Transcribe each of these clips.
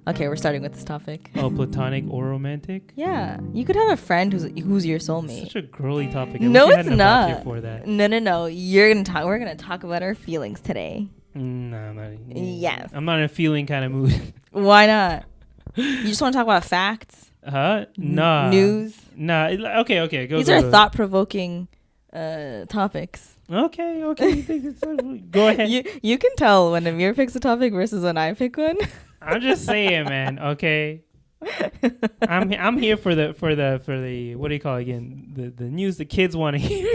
Okay, we're starting with this topic. Oh, platonic or romantic? Yeah, you could have a friend who's your soulmate. Such a girly topic. No, it's Here not. for that. No. We're gonna talk about our feelings today. No, I'm not. Yes. I'm not in a feeling kind of mood. Why not? You just want to talk about facts? Huh? Nah. News? Nah. Okay. These are thought-provoking topics. Okay. Go ahead. You can tell when Amir picks a topic versus when I pick one. I'm just saying, man. Okay. I'm here for the what do you call it again? The news the kids want to hear.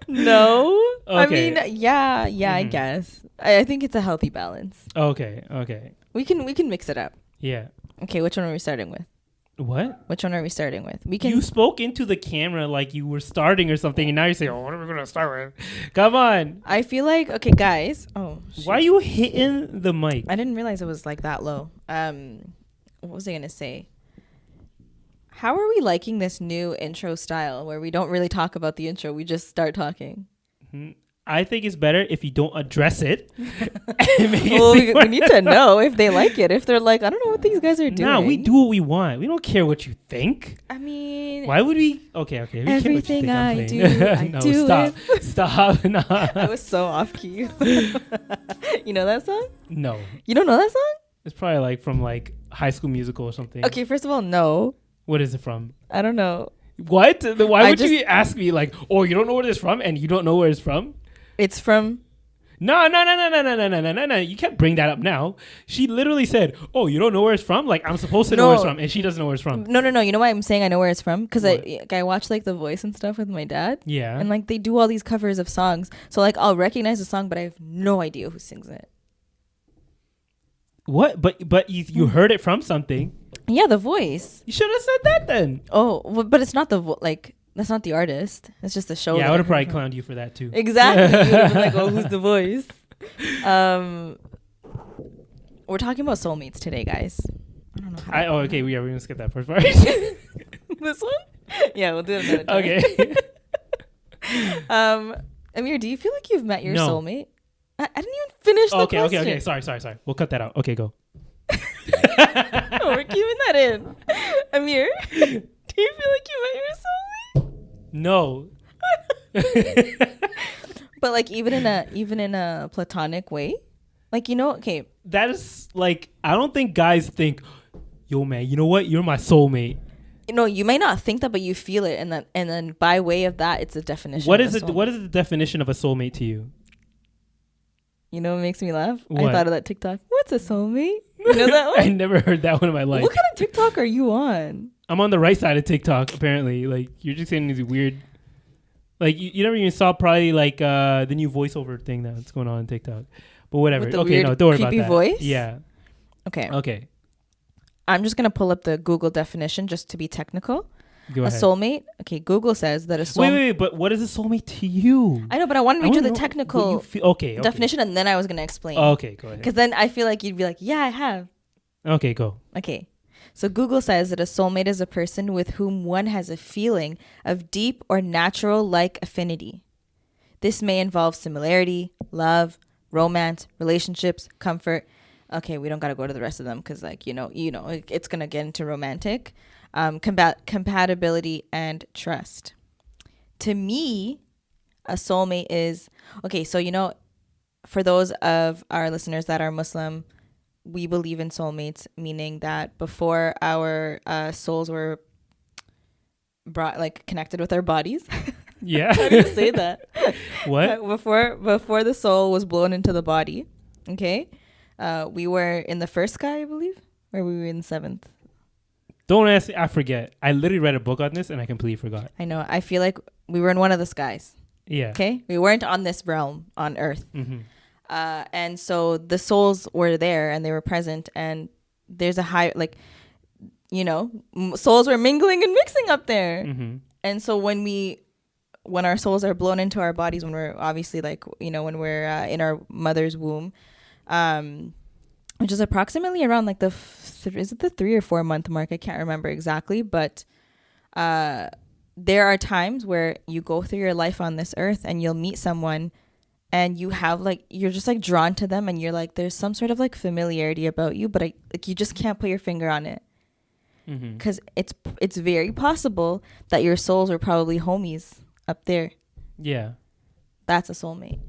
No. Okay. I mean, yeah, I guess. I think it's a healthy balance. Okay. We can mix it up. Yeah. Okay, which one are we starting with? What? Which one are we starting with? We can. You spoke into the camera like you were starting or something, and now you're saying, "Oh, what are we gonna start with?" Come on. I feel like guys. Oh, shoot. Why are you hitting the mic? I didn't realize it was like that low. What was I gonna say? How are we liking this new intro style where we don't really talk about the intro, we just start talking? I think it's better if you don't address it. Well, we need to know if they like it. If they're like, I don't know what these guys are doing. No, we do what we want. We don't care what you think. I mean, why would we? Okay. We everything I do, no, I do stop. No. I was so off key. You know that song? No. You don't know that song? It's probably like from like High School Musical or something. Okay, first of all, no. What is it from? I don't know. What? Why would you ask me like, oh, you don't know where it's from and you don't know where it's from? It's from... No. You can't bring that up now. She literally said, oh, you don't know where it's from? Like, I'm supposed to know where it's from. And she doesn't know where it's from. No. You know why I'm saying I know where it's from? Because I watch like The Voice and stuff with my dad. Yeah. And like they do all these covers of songs. So like I'll recognize the song, but I have no idea who sings it. What? But you heard it from something. Yeah, The Voice. You should have said that then. Oh, well, but it's not that's not the artist. It's just the show. Yeah, I would have probably clowned you for that too. Exactly. You would have been like, oh, who's The Voice? We're talking about soulmates today, guys. I don't know how. Okay. We're gonna skip that first part. This one? Yeah, we'll do it another time. Okay. Amir, do you feel like you've met your soulmate? I didn't even finish the question. Okay. Sorry. We'll cut that out. Okay, go. Oh, we're keeping that in. Amir, do you feel like you met your soulmate? No. But like even in a platonic way, like, you know, okay. That is like, I don't think guys think, yo man, you know what? You're my soulmate. You know, you may not think that, but you feel it, and then by way of that, it's a definition. What is the definition of a soulmate to you? You know what makes me laugh? What? I thought of that TikTok. What's a soulmate? You know that one? I never heard that one in my life. What kind of TikTok are you on? I'm on the right side of TikTok, apparently. Like, you're just saying these weird... Like, you never even saw probably, like, the new voiceover thing that's going on TikTok. But whatever. With the Okay, weird, no, don't worry about creepy that. voice? Yeah. Okay. I'm just going to pull up the Google definition just to be technical. Go ahead. A soulmate. Okay, Google says that a soulmate... Wait, but what is a soulmate to you? I know, but I wanted to read you the technical okay. definition, and then I was going to explain. Okay, go ahead. Because then I feel like you'd be like, yeah, I have. Okay, go. Okay. So Google says that a soulmate is a person with whom one has a feeling of deep or natural-like affinity. This may involve similarity, love, romance, relationships, comfort. Okay, we don't got to go to the rest of them because, like, you know, it's going to get into romantic. Compatibility and trust. To me, a soulmate is... Okay, so, you know, for those of our listeners that are Muslim, we believe in soulmates, meaning that before our souls were brought, like, connected with our bodies. Yeah. How do you say that? What? Before the soul was blown into the body, okay? We were in the first sky, I believe, or we were in the seventh. Don't ask me. I forget. I literally read a book on this and I completely forgot. I know. I feel like we were in one of the skies. Yeah. Okay? We weren't on this realm on Earth. Mm-hmm. And so the souls were there and they were present, and there's a high, like, you know, souls were mingling and mixing up there. Mm-hmm. And so when our souls are blown into our bodies, when we're obviously, like, you know, when we're in our mother's womb, which is approximately around like is it the 3 or 4 month mark? I can't remember exactly, but there are times where you go through your life on this earth and you'll meet someone and you have like, you're just like drawn to them, and you're like, there's some sort of like familiarity about you, but you just can't put your finger on it. Because it's very possible that your souls are probably homies up there. Yeah. That's a soulmate.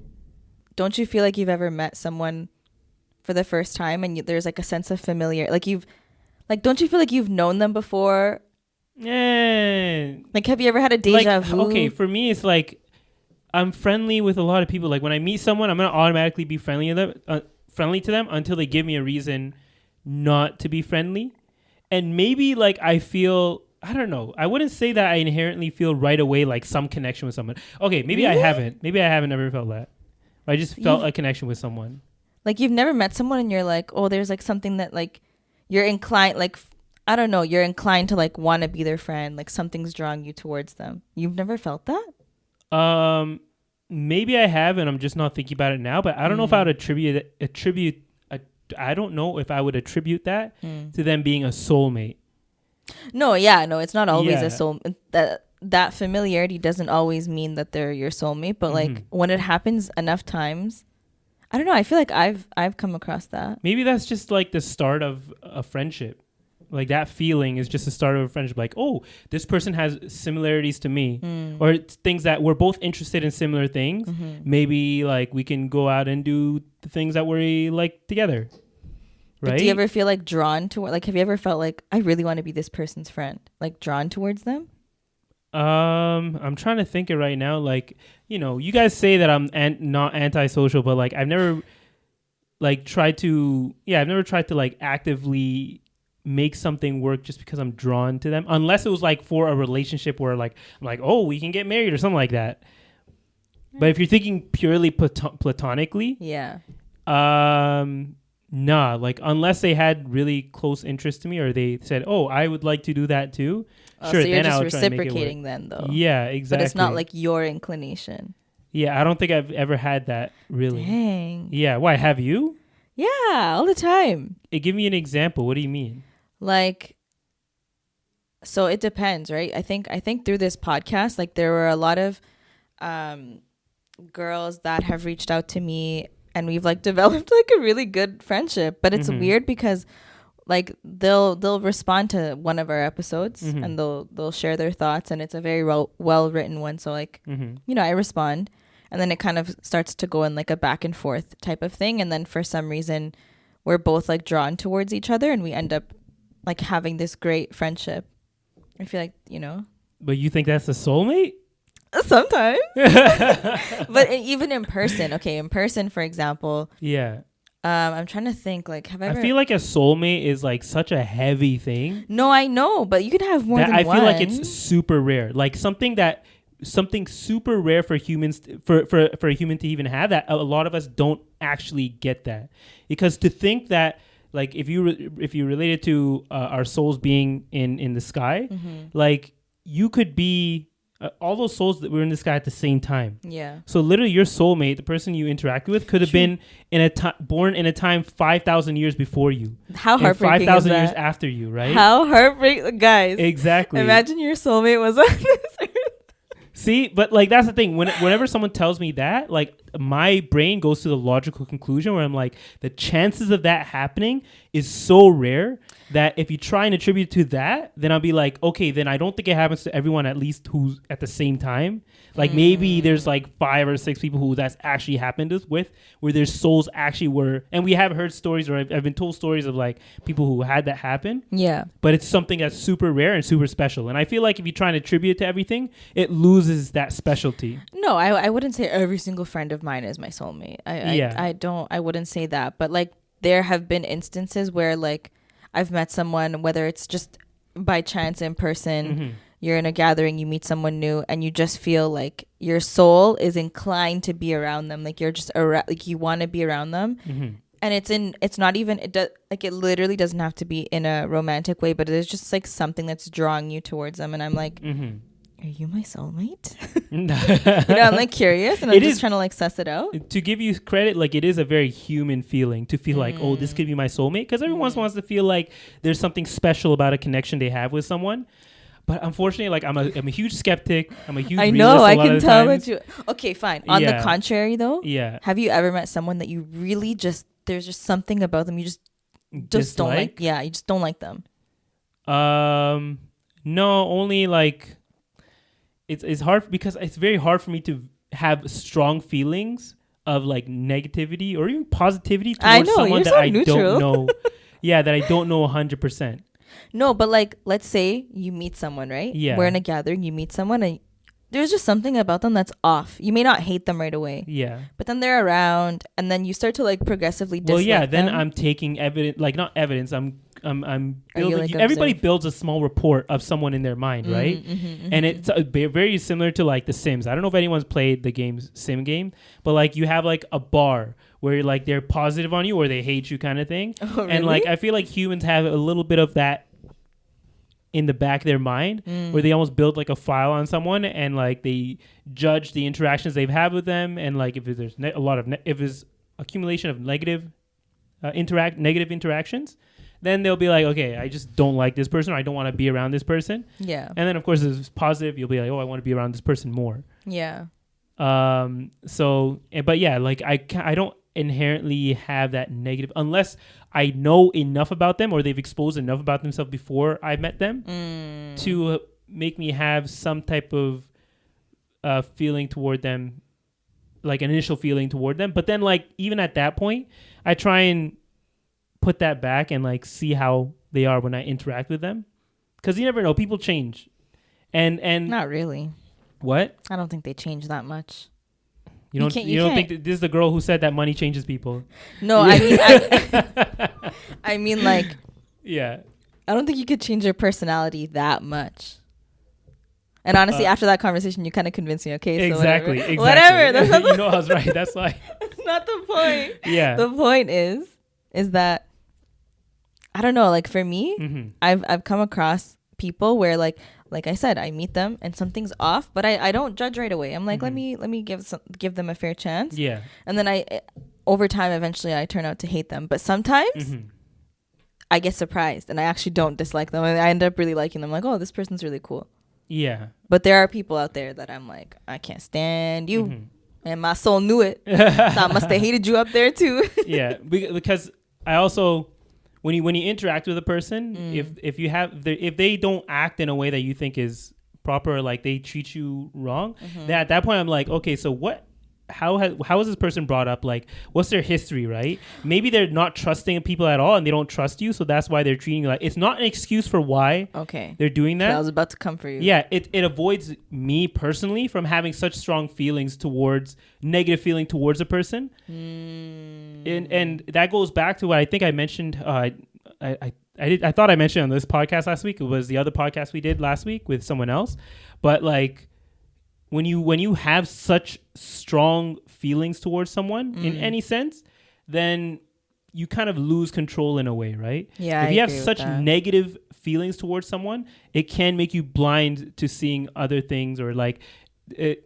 Don't you feel like you've ever met someone for the first time and there's like a sense of familiar, like don't you feel like you've known them before? Yeah. Like, have you ever had a deja like, vu? Okay, for me, it's like I'm friendly with a lot of people. Like when I meet someone, I'm gonna automatically be friendly to them until they give me a reason not to be friendly. And maybe like I feel, I don't know, I wouldn't say that I inherently feel right away like some connection with someone. Okay, maybe Really? I haven't. Maybe I haven't ever felt that. I just felt a connection with someone. Like you've never met someone and you're like, oh, there's like something that like you're inclined, like, I don't know, you're inclined to like want to be their friend, like something's drawing you towards them. You've never felt that? Maybe I have, and I'm just not thinking about it now. But I don't know if I would attribute. I don't know if I would attribute that to them being a soulmate. No, it's not always Yeah. a soul. That familiarity doesn't always mean that they're your soulmate, but like when it happens enough times, I don't know. I feel like I've come across that. Maybe that's just like the start of a friendship. Like that feeling is just the start of a friendship. Like, oh, this person has similarities to me, or it's things that we're both interested in similar things. Maybe like we can go out and do the things that we like together. Right? But do you ever feel like drawn to, like, have you ever felt like I really want to be this person's friend, like drawn towards them? I'm trying to think it right now. Like, you know, you guys say that I'm not antisocial, but like I've never tried to like actively make something work just because I'm drawn to them, unless it was like for a relationship where like I'm like, oh, we can get married or something like that. But if you're thinking purely platonically, nah, like unless they had really close interest to me or they said, oh, I would like to do that too. Sure, so you're just reciprocating then though. Yeah, exactly. But it's not like your inclination. Yeah, I don't think I've ever had that really. Dang. Yeah, why, have you? Yeah, all the time. Give me an example. What do you mean? Like, so it depends, right? I think through this podcast, like there were a lot of girls that have reached out to me and we've like developed like a really good friendship. But it's weird because like they'll respond to one of our episodes and they'll share their thoughts, and it's a very well written one. So like, you know, I respond, and then it kind of starts to go in like a back and forth type of thing. And then for some reason we're both like drawn towards each other and we end up like having this great friendship. I feel like, you know. But you think that's a soulmate? Sometimes. But even in person, okay, in person, for example. Yeah. I'm trying to think, like, have I ever... I feel like a soulmate is like such a heavy thing. No, I know, but you could have more than one. I feel like it's super rare. Like something super rare for humans, for a human to even have, that a lot of us don't actually get that. Because to think that, like, if you relate it to our souls being in the sky, like you could be all those souls that were in the sky at the same time. Yeah. So literally, your soulmate, the person you interacted with, could have been born in a time 5,000 years before you. How heartbreaking 5,000 is that? years after you, right? How heartbreaking, guys. Exactly. Imagine your soulmate was on this earth. See, but like that's the thing. Whenever someone tells me that, like my brain goes to the logical conclusion where I'm like, the chances of that happening is so rare that if you try and attribute to that, then I'll be like, okay, then I don't think it happens to everyone at least who's at the same time. Like maybe there's like 5 or 6 people who that's actually happened with, where their souls actually were, and we have heard stories, or I've been told stories of like people who had that happen. Yeah. But it's something that's super rare and super special. And I feel like if you try and attribute it to everything, it loses that specialty. No, I wouldn't say every single friend of mine is my soulmate. I wouldn't say that. But like there have been instances where like I've met someone, whether it's just by chance in person, you're in a gathering, you meet someone new, and you just feel like your soul is inclined to be around them. Like you're just like you want to be around them. And it's not even, it literally doesn't have to be in a romantic way, but it's just like something that's drawing you towards them. And I'm like, are you my soulmate? You know, I'm like curious, and I'm just trying to like suss it out. To give you credit, like it is a very human feeling to feel like, oh, this could be my soulmate, because everyone wants to feel like there's something special about a connection they have with someone. But unfortunately, like I'm a huge skeptic. I'm a huge I realist know. a I lot can of the tell times. that you. Okay, fine. On the Yeah. contrary, though, Yeah. have you ever met someone that you really just there's just something about them you just don't like? Dislike? Yeah, you just don't like them. No, only like it's hard because it's very hard for me to have strong feelings of like negativity or even positivity I towards know, someone you're that so I neutral. don't know. Yeah, that I don't know 100%. No, but like, let's say you meet someone, right? Yeah. We're in a gathering. You meet someone, and there's just something about them that's off. You may not hate them right away, Yeah. but then they're around, and then you start to like progressively dislike Well, yeah. Then them. I'm taking evidence, like not evidence. I'm Or you, building. like, Everybody observe? builds a small report of someone in their mind, right? And it's very similar to like The Sims. I don't know if anyone's played the game's Sim game, but like you have like a bar where like they're positive on you or they hate you kind of thing. Oh, And like really? I feel like humans have a little bit of that in the back of their mind where they almost build like a file on someone and like they judge the interactions they've had with them, and like if there's a lot of if there's accumulation of negative interactions, then they'll be like, okay, I just don't like this person, or I don't want to be around this person. Yeah. And then of course there's positive, you'll be like, oh, I want to be around this person more. Yeah. But yeah, like I don't inherently have that negative unless I know enough about them or they've exposed enough about themselves before I met them to make me have some type of feeling toward them, like an initial feeling toward them. But then like even at that point, I try and put that back and like see how they are when I interact with them, because you never know, people change. And Not really. what? I don't think they change that much. You don't think that this is the girl who said that money changes people? No, Yeah. I mean, like, Yeah. I don't think you could change your personality that much. And honestly, after that conversation, you kind of convinced me. Okay, so Exactly. whatever. That's not You know I was right. That's why. that's not the point. Yeah. The point is that I don't know. Like for me, Mm-hmm. I've come across people where like I said, I meet them and something's off, but I don't judge right away. I'm like, let me give them a fair chance. Yeah. And then over time, eventually, I turn out to hate them. But sometimes I get surprised and I actually don't dislike them. And I end up really liking them. Like, oh, this person's really cool. Yeah. But there are people out there that I'm like, I can't stand you. And my soul knew it. So I must have hated you up there too. Yeah. Because I also, when you interact with a person, if they don't act in a way that you think is proper, or like they treat you wrong, then at that point I'm like, okay, so how is this person brought up? Like, what's their history, right? Maybe they're not trusting people at all and they don't trust you, so that's why they're treating you like. It's not an excuse for why they're doing that. I was about to come for you. Yeah, it avoids me personally from having such strong negative feeling towards a person. And that goes back to what I think I mentioned. I thought I mentioned on this podcast last week. It was the other podcast we did last week with someone else. But like when you have such strong feelings towards someone in any sense, then you kind of lose control in a way, right? Yeah. If you have such negative feelings towards someone, it can make you blind to seeing other things, or like I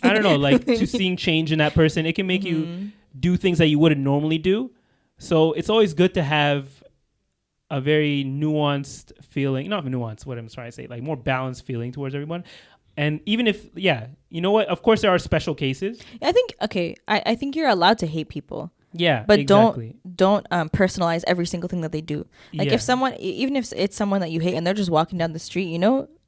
don't know, like to seeing change in that person. It can make you do things that you wouldn't normally do. So it's always good to have a very nuanced feeling, not nuanced, what I'm trying to say, like more balanced feeling towards everyone. And even if, you know what? Of course, there are special cases. I think you're allowed to hate people. Yeah, but exactly. don't personalize every single thing that they do. Like if someone, even if it's someone that you hate and they're just walking down the street,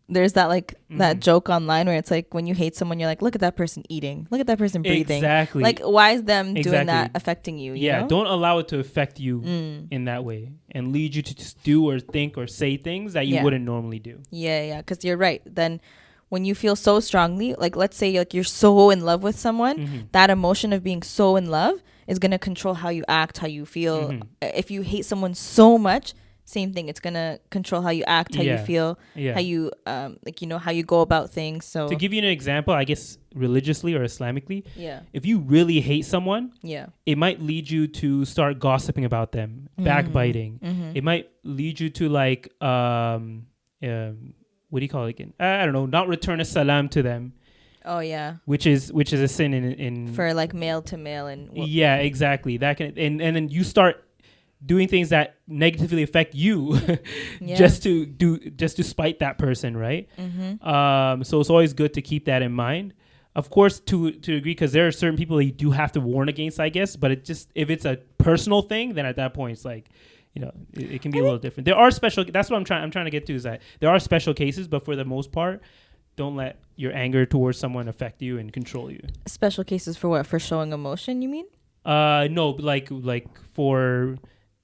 there's that like that joke online where it's like when you hate someone, you're like, look at that person eating, look at that person breathing. Exactly. Like why is them doing that affecting you? You know? Don't allow it to affect you in that way and lead you to just do or think or say things that you wouldn't normally do. Yeah, because you're right. Then when you feel so strongly, like let's say like you're so in love with someone, that emotion of being so in love is going to control how you act, how you feel. If you hate someone so much, same thing. It's going to control how you act, how you feel, how you how you go about things. So to give you an example, I guess religiously or Islamically, if you really hate someone, it might lead you to start gossiping about them, backbiting. It might lead you to like what do you call it again? I don't know, not return a salam to them. Oh yeah. Which is a sin in for like male to male and yeah, exactly. That can and then you start doing things that negatively affect you Yeah. just to spite that person, right? So it's always good to keep that in mind. Of course, to agree, because there are certain people that you do have to warn against, I guess. But it just, if it's a personal thing, then at that point it's like, it can be a little different. There are special. That's what I'm trying to get to, is that there are special cases, but for the most part, don't let your anger towards someone affect you and control you. Special cases for what? For showing emotion, you mean? No, like for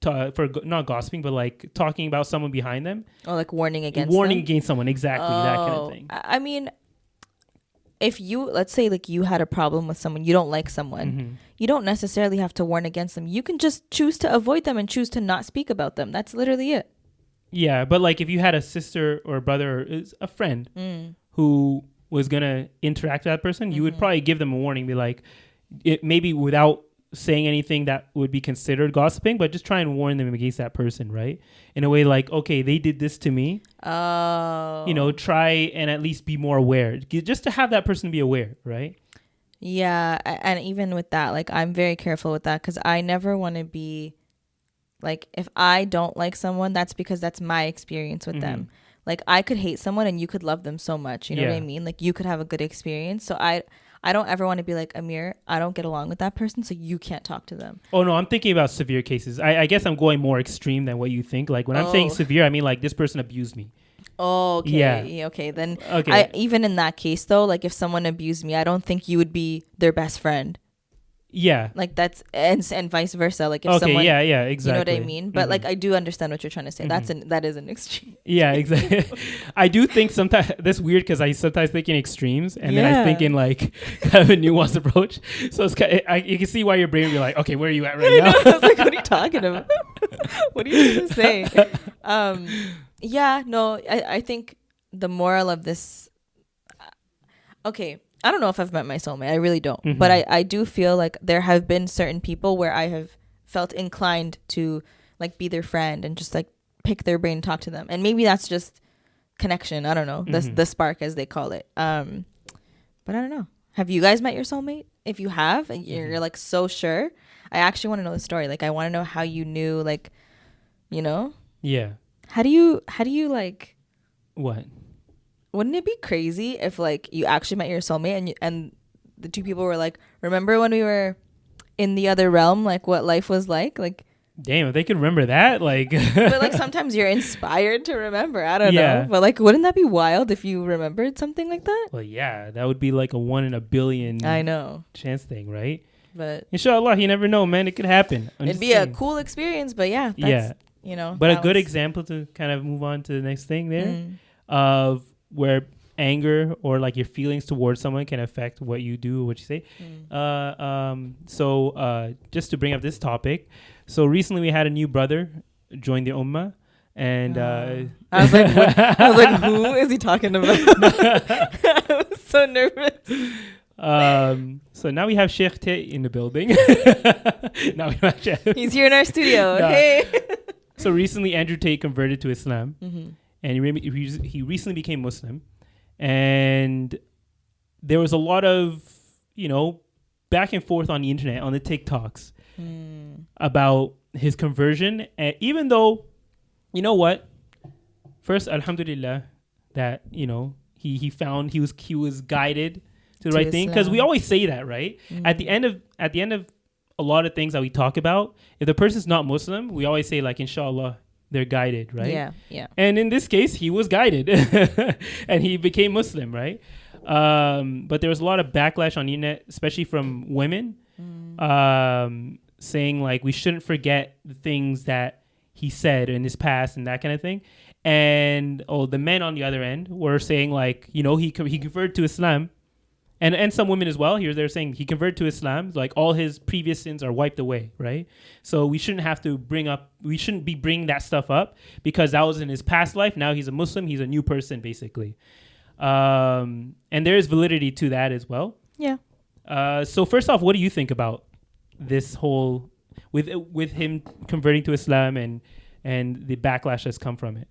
not gossiping, but like talking about someone behind them. Or like warning against someone, exactly, that kind of thing. I mean, if let's say like you had a problem with someone, you don't like someone, you don't necessarily have to warn against them. You can just choose to avoid them and choose to not speak about them. That's literally it. Yeah, but like if you had a sister or a brother or a friend who was gonna interact with that person, you would probably give them a warning, be like, it maybe without saying anything that would be considered gossiping, but just try and warn them against that person, right? In a way like, okay, they did this to me. Try and at least be more aware, just to have that person be aware, right? Yeah, and even with that, like I'm very careful with that, because I never want to be like, if I don't like someone, that's because that's my experience with them. Like I could hate someone and you could love them so much, you know what I mean? Like you could have a good experience. So I don't ever want to be like, Amir, I don't get along with that person, so you can't talk to them. Oh, no, I'm thinking about severe cases. I guess I'm going more extreme than what you think. Like, when I'm saying severe, I mean, like, this person abused me. Oh, okay. Yeah. Okay, then okay. Even in that case, though, like, if someone abused me, I don't think you would be their best friend. Yeah. Like, that's, and vice versa. Like, if okay, someone... yeah, exactly. You know what I mean? But, like, I do understand what you're trying to say. That is an extreme. Yeah, exactly. I do think sometimes, that's weird, because I sometimes think in extremes, and then I think in, like, kind of a nuanced approach. So it's kind of, you can see why your brain would be like, okay, where are you at right now? I was like, what are you talking about? What are you trying to say? Yeah, no, I think the moral of this... Okay, I don't know if I've met my soulmate. I really don't. But I do feel like there have been certain people where I have felt inclined to like be their friend and just like pick their brain and talk to them. And maybe that's just connection. I don't know. The spark, as they call it. But I don't know. Have you guys met your soulmate? If you have, and you're like so sure, I actually want to know the story. Like I want to know how you knew, like, you know? Yeah. How do you like... What? Wouldn't it be crazy if like you actually met your soulmate and the two people were like, remember when we were in the other realm, like what life was like? Like, damn, if they could remember that, like. But like sometimes you're inspired to remember. I don't know. But like, wouldn't that be wild if you remembered something like that? Well, yeah, that would be like a 1 in a billion. I know. Chance thing, right? But inshallah, you never know, man. It could happen. It'd be a cool experience, but yeah, that's, you know. But a good example to kind of move on to the next thing there of where anger or like your feelings towards someone can affect what you do or what you say. So just to bring up this topic, so recently we had a new brother join the ummah, and I was like, what? I was like, who is he talking about? I was so nervous. So now we have Sheikh Tate in the building. Now we have he's here in our studio. Hey. So recently Andrew Tate converted to Islam, and he recently became Muslim. And there was a lot of, back and forth on the internet, on the TikToks, about his conversion. And even though, you know what? First, alhamdulillah, that, he was guided to the right thing. Because we always say that, right? At the end of a lot of things that we talk about, if the person's not Muslim, we always say, like, inshallah, they're guided, right? Yeah. And in this case, he was guided and he became Muslim, right? But there was a lot of backlash on the internet, especially from women, saying like we shouldn't forget the things that he said in his past and that kind of thing. And the men on the other end were saying like, he converted to Islam. And some women as well. Here they're saying he converted to Islam, like all his previous sins are wiped away, right? So we shouldn't be bringing that stuff up because that was in his past life. Now he's a Muslim, he's a new person basically. And there is validity to that as well. Yeah. So first off, what do you think about this whole with him converting to Islam and the backlash that's come from it?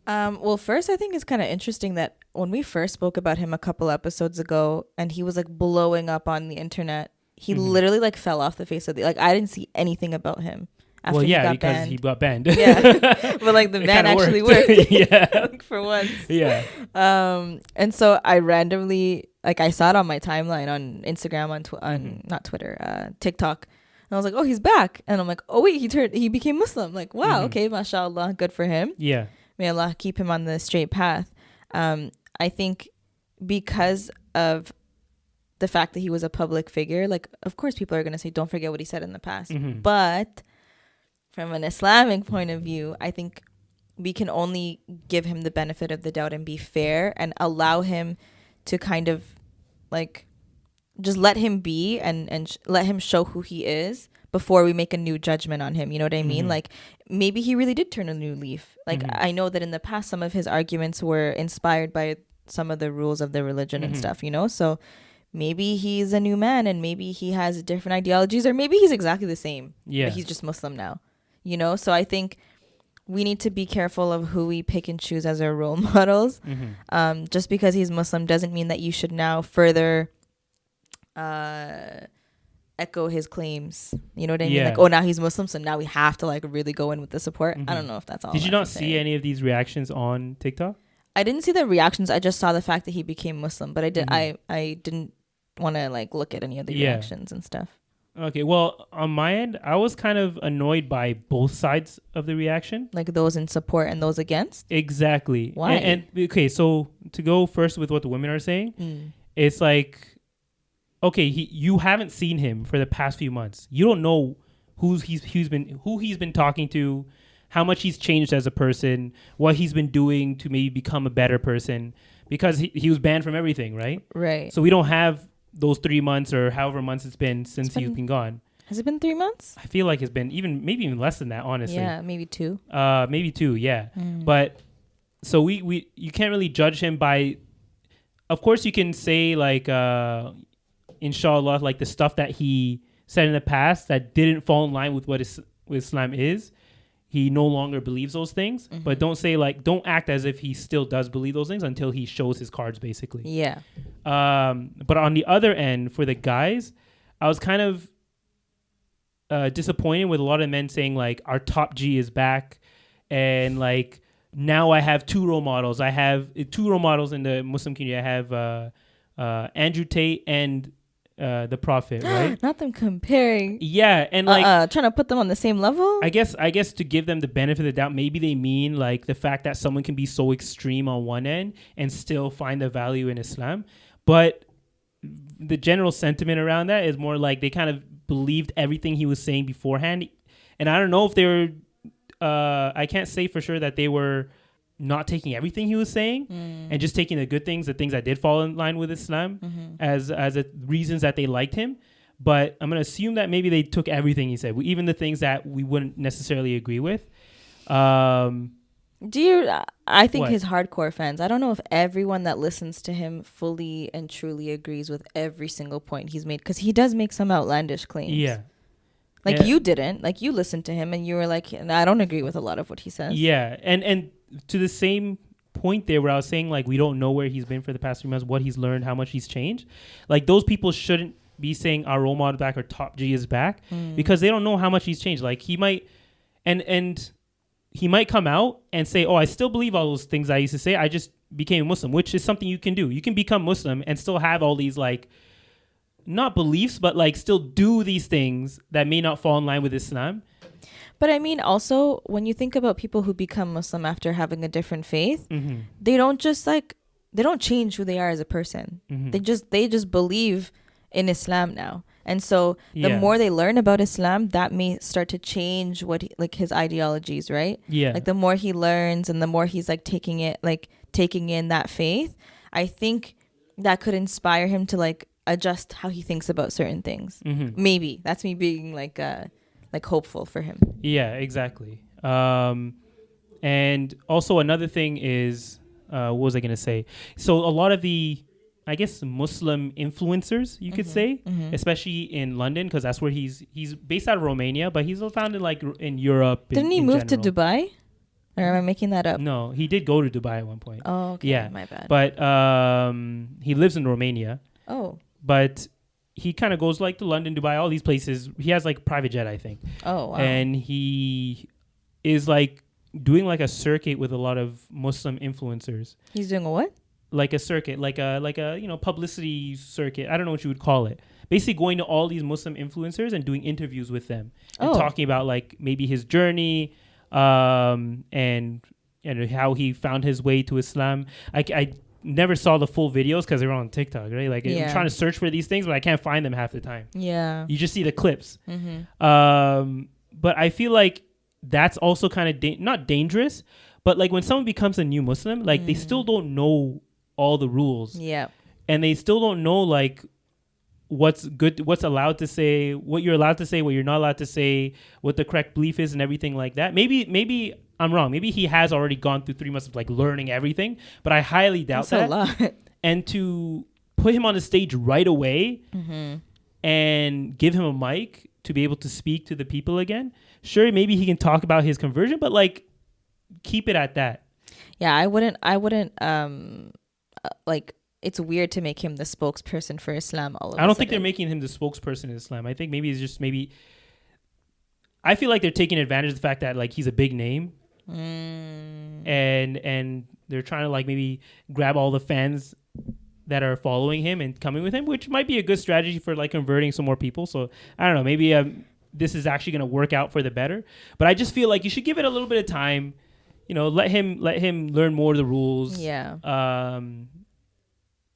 Well, first, I think it's kind of interesting that when we first spoke about him a couple episodes ago and he was like blowing up on the internet, he literally like fell off the face of the, like, I didn't see anything about him after well, he yeah, got because banned. he got banned. Yeah, but like the It ban kinda actually worked. Yeah. Like, for once. Yeah. And so I randomly, like, I saw it on my timeline on Instagram, on not Twitter, TikTok. And I was like, oh, he's back. And I'm like, oh wait, he became Muslim. Like, wow, okay, mashallah, good for him. Yeah. May Allah keep him on the straight path. I think because of the fact that he was a public figure, like, of course people are going to say, don't forget what he said in the past. But from an Islamic point of view, I think we can only give him the benefit of the doubt and be fair and allow him to kind of like just let him be and let him show who he is before we make a new judgment on him. You know what I mean? Like, maybe he really did turn a new leaf. Like, I know that in the past, some of his arguments were inspired by some of the rules of the religion and stuff, you know? So maybe he's a new man and maybe he has different ideologies, or maybe he's exactly the same. Yeah. But he's just Muslim now, you know? So I think we need to be careful of who we pick and choose as our role models. Just because he's Muslim doesn't mean that you should now further echo his claims. You know what I mean? Like, oh, now he's Muslim, so now we have to like really go in with the support. I don't know if that's all. Did you not see any of these reactions on TikTok? I didn't see the reactions. I just saw the fact that he became Muslim, but I did. I didn't want to like look at any of the reactions and stuff. Okay, well, on my end, I was kind of annoyed by both sides of the reaction. Like those in support and those against? Exactly. Why? And okay, so to go first with what the women are saying, it's like, okay, you haven't seen him for the past few months. You don't know who he's been talking to, how much he's changed as a person, what he's been doing to maybe become a better person, because he was banned from everything, right? Right. So we don't have those 3 months or however months it's been since he's been gone. Has it been 3 months? I feel like it's been maybe even less than that, honestly. Yeah, maybe 2. Maybe 2, yeah. But so you can't really judge him by. Of course, you can say like, inshallah, like the stuff that he said in the past that didn't fall in line with what Islam is. He no longer believes those things, but don't act as if he still does believe those things until he shows his cards, basically. Yeah. But on the other end, for the guys, I was kind of disappointed with a lot of men saying like, our top G is back, and like now I have 2 role models. I have 2 role models in the Muslim community. I have Andrew Tate and the Prophet, right? Not them comparing. Yeah, and like trying to put them on the same level. I guess to give them the benefit of the doubt, maybe they mean like the fact that someone can be so extreme on one end and still find the value in Islam. But the general sentiment around that is more like they kind of believed everything he was saying beforehand. And I don't know if they were, I can't say for sure that they were not taking everything he was saying and just taking the good things, the things that did fall in line with Islam as reasons that they liked him. But I'm going to assume that maybe they took everything he said, even the things that we wouldn't necessarily agree with. I think his hardcore fans, I don't know if everyone that listens to him fully and truly agrees with every single point he's made, because he does make some outlandish claims. Yeah. Like you didn't, like you listened to him and you were like, I don't agree with a lot of what he says. Yeah. And to the same point there where I was saying like we don't know where he's been for the past 3 months, what he's learned, how much he's changed. Like those people shouldn't be saying our role model back or top G is back because they don't know how much he's changed. Like he might and he might come out and say, oh, I still believe all those things I used to say. I just became a Muslim, which is something you can do. You can become Muslim and still have all these like not beliefs, but like still do these things that may not fall in line with Islam. But I mean, also, when you think about people who become Muslim after having a different faith, they don't change who they are as a person. They just believe in Islam now. And so the more they learn about Islam, that may start to change his ideologies, right? Yeah. Like the more he learns and the more he's like taking in that faith, I think that could inspire him to like adjust how he thinks about certain things. Maybe that's me being like hopeful for him. Yeah, exactly. And also another thing is, what was I going to say? So a lot of the, I guess, Muslim influencers, you could say, especially in London, because that's where he's based out of Romania, but he's founded like in Europe. Didn't he move to Dubai? Or am I making that up? No, he did go to Dubai at one point. Oh, okay. Yeah, my bad. But he lives in Romania. Oh. But he kind of goes like to London, Dubai, all these places. He has like a private jet, I think. Oh, wow. And he is like doing like a circuit with a lot of Muslim influencers. He's doing a what? Like a circuit, like a publicity circuit. I don't know what you would call it. Basically going to all these Muslim influencers and doing interviews with them and talking about like maybe his journey, and how he found his way to Islam. I never saw the full videos because they were on TikTok, right? Like I'm trying to search for these things, but I can't find them half the time. Yeah. You just see the clips. Mm-hmm. But I feel like that's also kind of not dangerous, but like when someone becomes a new Muslim, like they still don't know all the rules. Yeah. And they still don't know like what's good, what's allowed to say, what you're allowed to say, what you're not allowed to say, what the correct belief is and everything like that. Maybe I'm wrong. Maybe he has already gone through 3 months of like learning everything, but I highly doubt That's that. a lot. And to put him on the stage right away and give him a mic to be able to speak to the people again. Sure, maybe he can talk about his conversion, but like keep it at that. Yeah, I wouldn't like, it's weird to make him the spokesperson for Islam all of a sudden. I don't think they're making him the spokesperson in Islam. I think maybe it's just I feel like they're taking advantage of the fact that like he's a big name. And they're trying to like maybe grab all the fans that are following him and coming with him, which might be a good strategy for like converting some more people. So I don't know, maybe this is actually going to work out for the better. But I just feel like you should give it a little bit of time. Let him learn more of the rules. Yeah.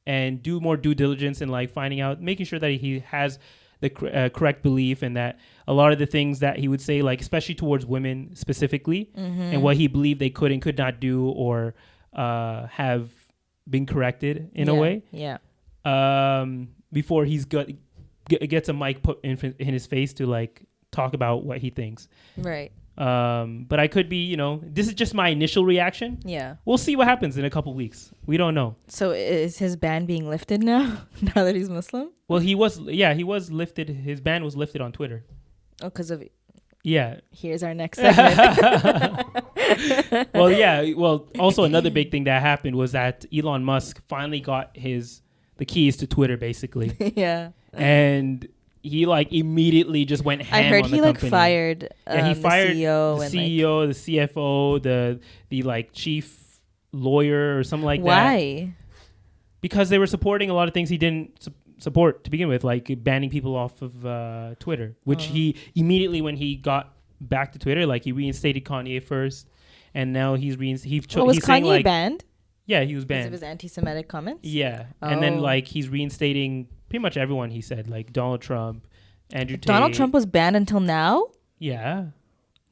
And do more due diligence in like finding out, making sure that he has the correct belief, and that a lot of the things that he would say, like especially towards women specifically, and what he believed they could and could not do, or have been corrected in a way. Yeah. Before he's gets a mic put in his face to like talk about what he thinks. Right. But I could be, this is just my initial reaction. Yeah. We'll see what happens in a couple weeks. We don't know. So is his ban being lifted now? Now that he's Muslim? Well, he was lifted. His ban was lifted on Twitter. Oh, because of... Yeah. Here's our next segment. Well, yeah. Well, also another big thing that happened was that Elon Musk finally got the keys to Twitter, basically. Yeah. And he like immediately just went ham on the company. I heard he fired he fired the CEO. The CEO, the CFO, the like chief lawyer or something like that. Why? Because they were supporting a lot of things he didn't support to begin with, like banning people off of Twitter, which he immediately, when he got back to Twitter, like he reinstated Kanye first, and now was Kanye like, banned? Yeah, he was banned. Because of his anti-Semitic comments? Yeah. And then like he's reinstating pretty much everyone, he said, like Donald Trump, Andrew Tate. Donald Trump was banned until now? Yeah.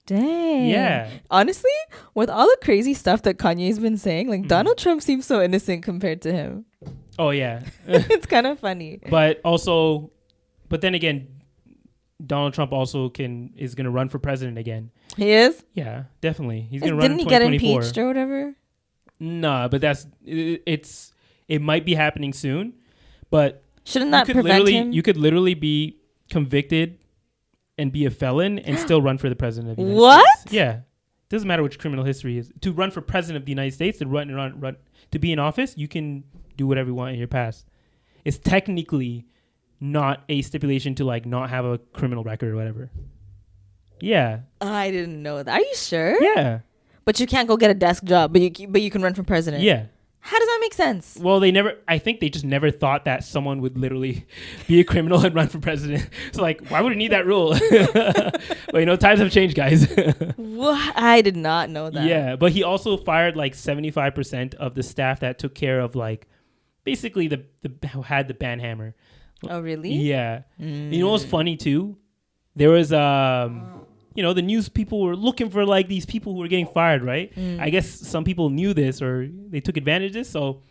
Dang. Yeah. Honestly, with all the crazy stuff that Kanye's been saying, like Donald Trump seems so innocent compared to him. Oh, yeah. It's kind of funny. But then again, Donald Trump also is going to run for president again. He is? Yeah, definitely. He's going to run in 2024. Didn't he get impeached or whatever? Nah, but it might be happening soon. But shouldn't that prevent him? You could literally be convicted and be a felon and still run for the president of the United What? States. Yeah. Doesn't matter which criminal history is. To run for president of the United States, to run to be in office, you can do whatever you want in your past. It's technically not a stipulation to like not have a criminal record or whatever. Yeah. I didn't know that. Are you sure? Yeah. But you can't go get a desk job, but you can run for president. Yeah. How does that make sense? Well, I think they just never thought that someone would literally be a criminal and run for president. So like, why would we need that rule? But times have changed, guys. What? I did not know that. Yeah, but he also fired like 75% of the staff that took care of like basically who had the ban hammer. Oh, really? Yeah. You know what's funny too? There was the news people were looking for like these people who were getting fired, right? I guess some people knew this or they took advantage of this. So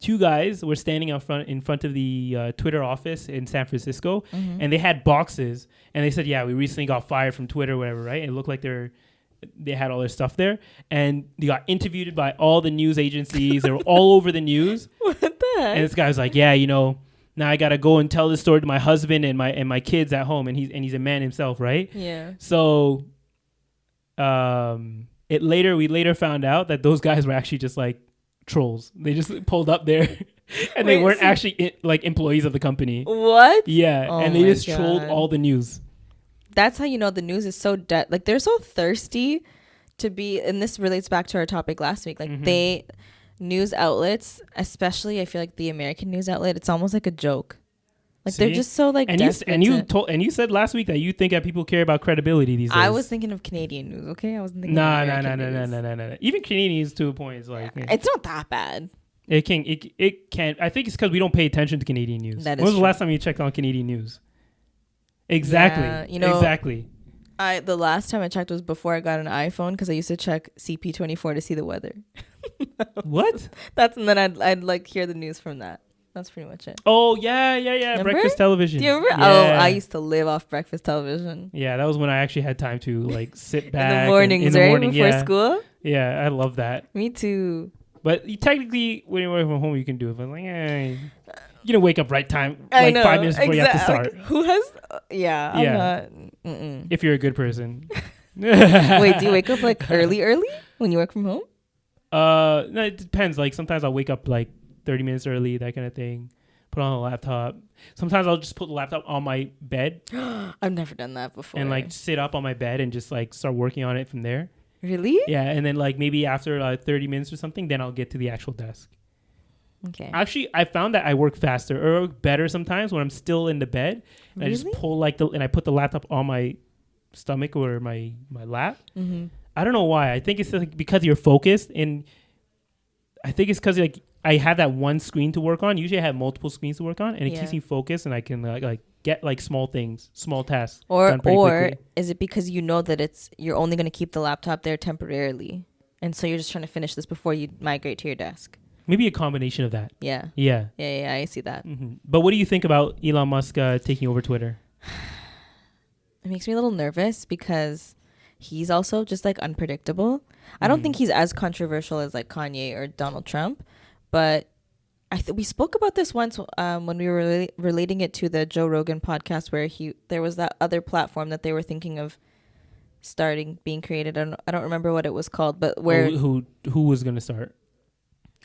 2 guys were standing in front of the Twitter office in San Francisco, and they had boxes, and they said, "Yeah, we recently got fired from Twitter, whatever." Right? And it looked like they had all their stuff there, and they got interviewed by all the news agencies. They were all over the news. What the heck? And this guy was like, "Yeah, now I gotta go and tell this story to my husband and my kids at home," and he's a man himself, right? Yeah. So, we later found out that those guys were actually just like trolls. They just pulled up there, and they Wait, weren't so- actually like employees of the company. What? Yeah, Oh and they my just trolled God. all the news. That's how you know the news is so like they're so thirsty to be, and this relates back to our topic last week. Like Mhm. news outlets, especially I feel like the American news outlet, it's almost like a joke. Like they're See? just so like And you desperate to- and you said last week that you think that people care about credibility these days. I was thinking of Canadian news, okay? I wasn't thinking of Nah. American news. No. Even Canadians to a point is like It's not that bad. it can. I think it's because we don't pay attention to Canadian news. That When is was the true. last time you checked on Canadian news? Exactly. Yeah, you know- exactly. The last time I checked was before I got an iPhone because I used to check CP24 to see the weather. What? That's and then I'd like hear the news from that. That's pretty much it. Oh yeah. Remember? Breakfast television. Do you remember? Yeah. Oh, I used to live off breakfast television Yeah, that was when I actually had time to like sit in back the and- mornings, in the right morning, before yeah. school. Yeah, I love that. Me too. But technically, when you're away from home, you can do it. But like, you don't wake up right time, I like know, 5 minutes before you have to exact- start. like, who has? Yeah, Yeah. I'm not. Mm-mm. If you're a good person. Wait, do you wake up like early when you work from home? No, it depends. Like sometimes I'll wake up like 30 minutes early, that kind of thing. Put on a laptop. Sometimes I'll just put the laptop on my bed I've never done that before. and like sit up on my bed and just like start working on it from there. Really? Yeah, and then like maybe after 30 minutes or something, then I'll get to the actual desk. Okay. Actually, I found that I work faster or better sometimes when I'm still in the bed. And I just Really? pull and I put the laptop on my stomach or my lap. Mm-hmm. I don't know why. I think it's like because you're focused, and I think it's because like I have that one screen to work on. Usually I have multiple screens to work on, and it Yeah. keeps me focused, and I can like get like small tasks Or done pretty quickly. is it because you know that you're only going to keep the laptop there temporarily, and so you're just trying to finish this before you migrate to your desk? Maybe a combination of that. Yeah. Yeah. Yeah, I see that. But what do you think about Elon Musk taking over Twitter? It makes me a little nervous because he's also just like unpredictable. I don't think he's as controversial as like Kanye or Donald Trump, but we spoke about this once when we were relating it to the Joe Rogan podcast where there was that other platform that they were thinking of being created. I don't remember what it was called, but where who was going to start?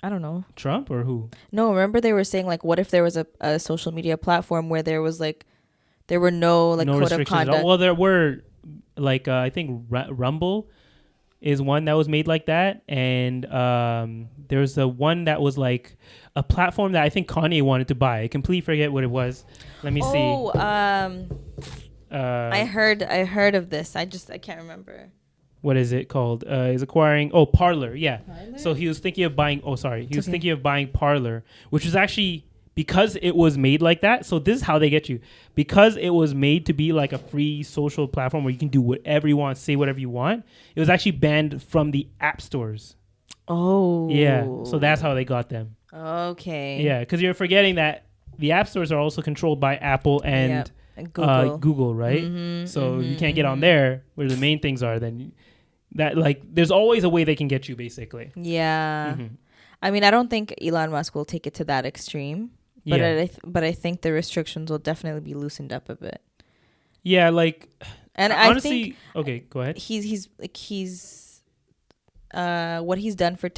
I don't know. Trump or who? No, remember they were saying like, what if there was a social media platform where there was like, there were no like code of restrictions at all. conduct. Well, there were like I think Rumble is one that was made like that, and there's a one that was like a platform that I think Kanye wanted to buy. I completely forget what it was. Let me see. Oh, I heard of this. I can't remember. What is it called? Is acquiring Parler. Yeah. Parler? So he was thinking of buying. Oh, sorry. He was thinking of buying Parler, which was actually because it was made like that. So this is how they get you, because it was made to be like a free social platform where you can do whatever you want, say whatever you want. It was actually banned from the app stores. Oh. Yeah. So that's how they got them. Okay. Yeah, because you're forgetting that the app stores are also controlled by Apple and Google, right? So you can't get on there where the main things are. Then that like there's always a way they can get you, basically. Yeah. I mean, I don't think Elon Musk will take it to that extreme, but I think the restrictions will definitely be loosened up a bit. Yeah, like, and honestly, I think okay, go ahead. He's what he's done for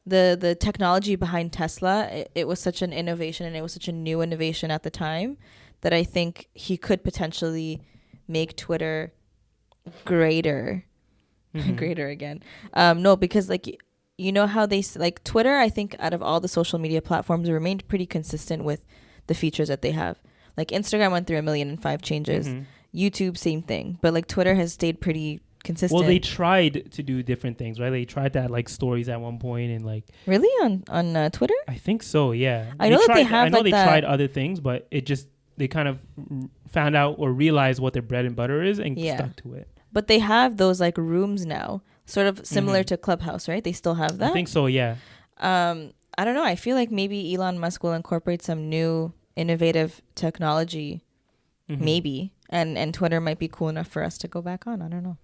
the technology behind Tesla, it was such an innovation, and it was such a new innovation at the time that I think he could potentially make Twitter greater again. No, because like, you know how they like Twitter, I think out of all the social media platforms, remained pretty consistent with the features that they have. Like Instagram went through 1,000,005 changes. YouTube, same thing. But like Twitter has stayed pretty consistent. Well, they tried to do different things, right? They tried to add like stories at one point, and like really on Twitter. I think so. Yeah, I know that they have. I know like they that. tried other things, but it just they kind of found out or realized what their bread and butter is and stuck to it. But they have those like rooms now, sort of similar to Clubhouse, right? They still have that. I think so. Yeah. I don't know. I feel like maybe Elon Musk will incorporate some new innovative technology, maybe, and Twitter might be cool enough for us to go back on. I don't know.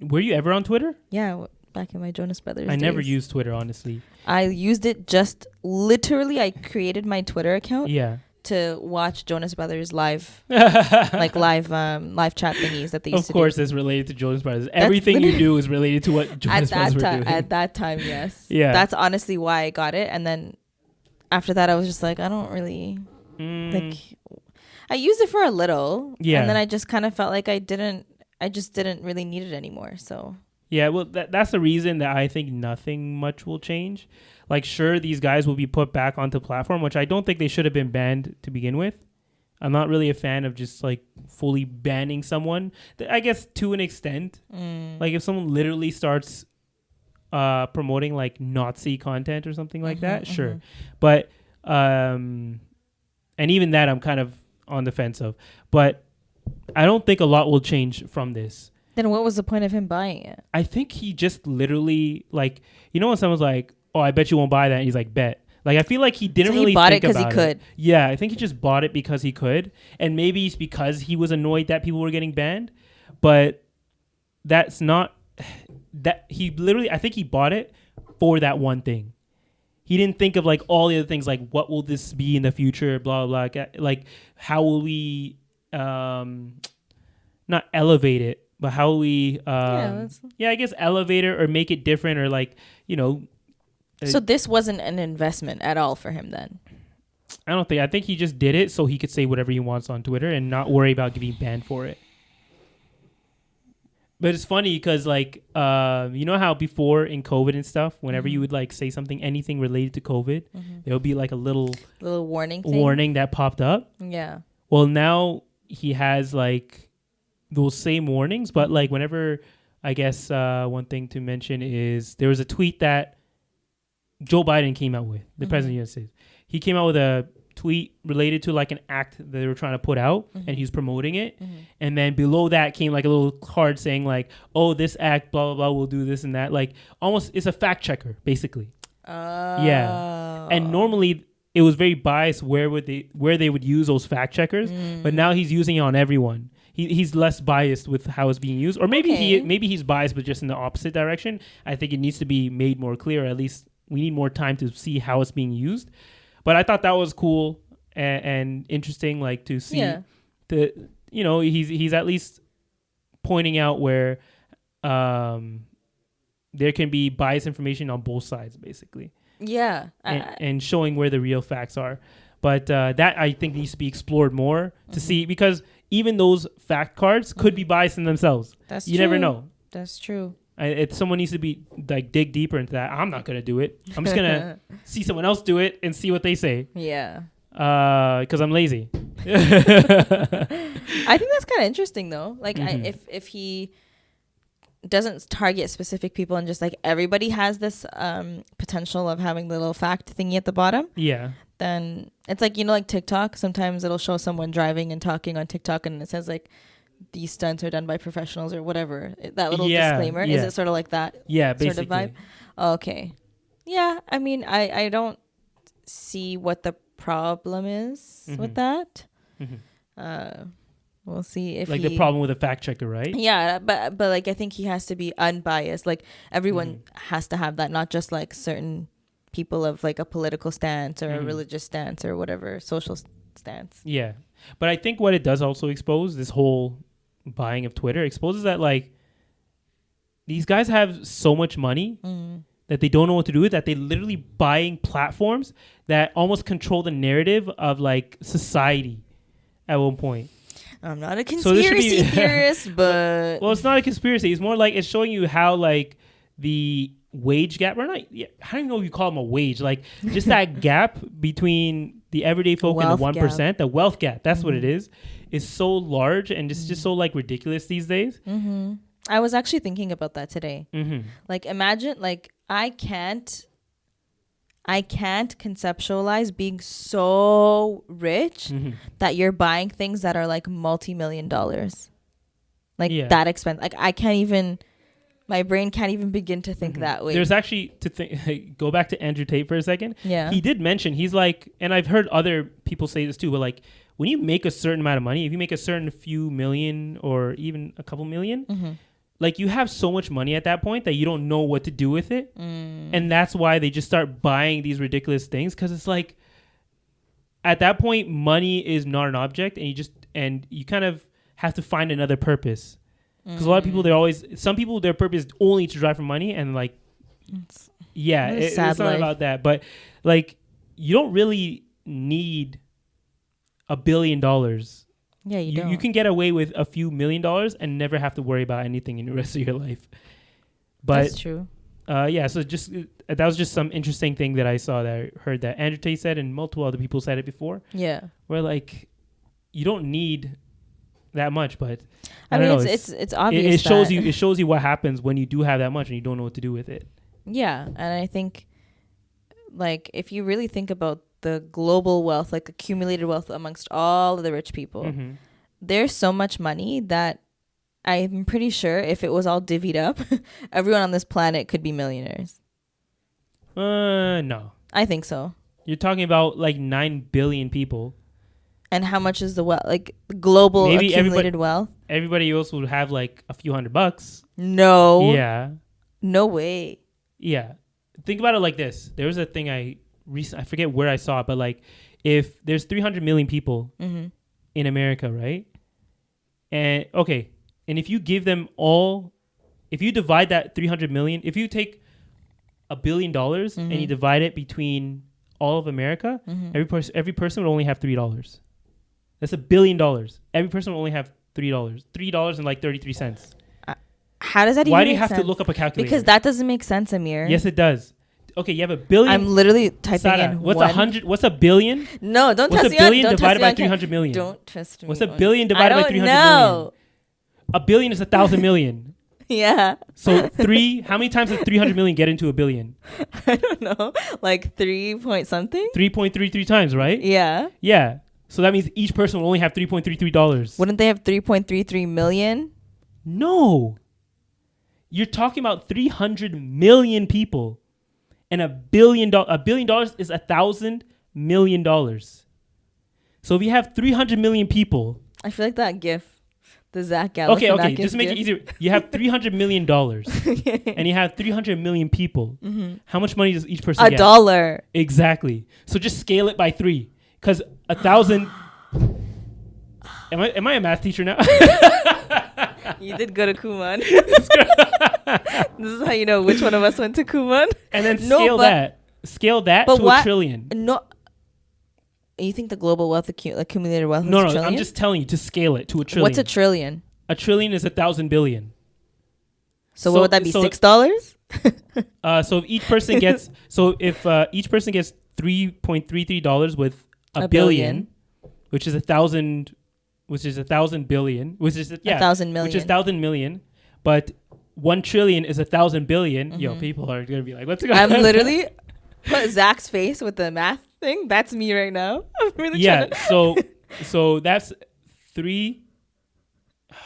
Were you ever on Twitter? Yeah, back in my Jonas Brothers I days. never used Twitter, honestly. I used it just literally. I created my Twitter account to watch Jonas Brothers live, like live chat thingies that they used to do. Of course, it's related to Jonas Brothers. Everything you do is related to what Jonas Brothers were doing. At that time, yes. Yeah. That's honestly why I got it. And then after that, I was just like, I don't really like. I used it for a little, and then I just kind of felt like I just didn't really need it anymore. So yeah, well, that's the reason that I think nothing much will change. Like, sure, these guys will be put back onto platform, which I don't think they should have been banned to begin with. I'm not really a fan of just like fully banning someone. I guess to an extent, like if someone literally starts promoting like Nazi content or something like that, sure. But and even that I'm kind of on the fence of. But I don't think a lot will change from this. Then what was the point of him buying it? I think he just literally like, you know, when someone's like, oh, I bet you won't buy that. And he's like, bet. Like, I feel like he didn't really think about it. He bought it because he could. Yeah, I think he just bought it because he could. And maybe it's because he was annoyed that people were getting banned. But that's not... that he literally... I think he bought it for that one thing. He didn't think of, like, all the other things, like, what will this be in the future, blah, blah, blah. Like, how will we... not elevate it, but how will we... I guess elevate it or make it different or, like, you know... So this wasn't an investment at all for him then? I don't think. I think he just did it so he could say whatever he wants on Twitter and not worry about getting banned for it. But it's funny because, like, you know how before in COVID and stuff, whenever you would, like, say something, anything related to COVID, there would be, like, a little warning that popped up. Yeah. Well, now he has, like, those same warnings. But, like, whenever, I guess one thing to mention is there was a tweet that Joe Biden came out with, the president of the United States. He came out with a tweet related to like an act that they were trying to put out and he was promoting it. And then below that came like a little card saying like, oh, this act, blah, blah, blah, will do this and that. Like almost it's a fact checker, basically. Yeah. And normally it was very biased where they would use those fact checkers. But now he's using it on everyone. He's less biased with how it's being used. Or maybe he's biased, but just in the opposite direction. I think it needs to be made more clear, or at least we need more time to see how it's being used. But I thought that was cool and interesting, like to see he's at least pointing out where there can be biased information on both sides, basically. Yeah. And showing where the real facts are. But that I think needs to be explored more to see, because even those fact cards could be biased in themselves. That's you true. never know. That's true. Someone needs to be like dig deeper into that. I'm not gonna do it. I'm just gonna see someone else do it and see what they say. Yeah. Because I'm lazy. I think that's kind of interesting though. Like if he doesn't target specific people and just like everybody has this potential of having the little fact thingy at the bottom. Yeah. Then it's like, you know, like TikTok. Sometimes it'll show someone driving and talking on TikTok and it says like, these stunts are done by professionals or whatever. That little disclaimer. Yeah. Is it sort of like that? Yeah, basically. Sort of vibe? Oh, okay. Yeah, I mean, I don't see what the problem is with that. We'll see if like the problem with a fact checker, right? Yeah, but like I think he has to be unbiased. Like everyone has to have that, not just like certain people of like a political stance or a religious stance or whatever, social stance. Yeah. But I think what it does also expose, this whole buying of Twitter, exposes that like these guys have so much money that they don't know what to do with, that they literally buying platforms that almost control the narrative of like society at one point. I'm not a conspiracy theorist, but well, it's not a conspiracy. It's more like it's showing you how like the wage gap, or not, I don't even know if you call them a wage, like just that gap between the everyday folk and the 1%, the wealth gap, that's what it is so large and it's just so like ridiculous these days. I was actually thinking about that today. Like imagine, like I can't conceptualize being so rich that you're buying things that are like multi-million dollars, like that expensive. Like I can't even, my brain can't even begin to think that way. There's actually, to think, go back to Andrew Tate for a second. Yeah. He did mention, he's like, and I've heard other people say this too, but like when you make a certain amount of money, if you make a certain few million or even a couple million, like you have so much money at that point that you don't know what to do with it. And that's why they just start buying these ridiculous things. Cause it's like, at that point, money is not an object, and you kind of have to find another purpose. Because a lot of people, some people, their purpose is only to drive for money, and like, it's not about that. But like, you don't really need $1 billion. Yeah, you don't. You can get away with a few $1 million and never have to worry about anything in the rest of your life. But that's true. So just that was just some interesting thing that I saw, that I heard that Andrew Tate said, and multiple other people said it before. Yeah, where like, you don't need that much, but I mean, it's obvious. It shows you what happens when you do have that much and you don't know what to do with it. Yeah, and I think, like, if you really think about the global wealth, like accumulated wealth amongst all of the rich people, there's so much money that I'm pretty sure if it was all divvied up, everyone on this planet could be millionaires. No. I think so. You're talking about like 9 billion people. And how much is the wealth? Like global Maybe accumulated wealth? Everybody else would have like a few $100. No. Yeah. No way. Yeah. Think about it like this. There was a thing I forget where I saw it, but like, if there's 300 million people in America, right? And okay, and if you give them all, if you divide that 300 million, if you take $1 billion and you divide it between all of America, every person would only have $3. That's $1 billion. Every person would only have $3 and like 33 cents. How does that even make sense? Why do you have to look up a calculator? Because that doesn't make sense, Amir. Yes, it does. Okay, you have $1 billion. I'm literally typing Sara, in what's $100? $billion? No, don't what's test me. $1 billion Don't divided by test me 300 million? Don't trust me. What's $1 billion divided by 300 million? $1 billion is 1,000 million. Yeah. So how many times does 300 million get into $1 billion? I don't know. Like 3 point something? 3.33 times, right? Yeah. Yeah. So that means each person will only have $3.33. Wouldn't they have 3.33 million? No. You're talking about 300 million people. And $1 billion is 1,000 million dollars. So if you have 300 million people. I feel like that GIF. The Zach Galifianakis. Okay. Just to make it easier. You have $300 million and you have 300 million people. How much money does each person get? $1. Exactly. So just scale it by 3. Because 1,000. Am I a math teacher now? You did go to Kumon. This is how you know which one of us went to Kumon. And then scale that to $1 trillion. No. You think the global wealth accumulated wealth is No, $1 trillion? I'm just telling you to scale it to $1 trillion. What's $1 trillion? $1 trillion is 1,000 billion. So what would that be? $6? So if each person gets $3.33 with $1 billion, which is 1,000 billion, which is 1,000 million, which is 1,000 million, but $1 trillion is 1,000 billion. Yo, people are gonna be like, "Let's go." I'm literally put Zach's face with the math thing. That's me right now. I'm really trying to so that's 3. Oh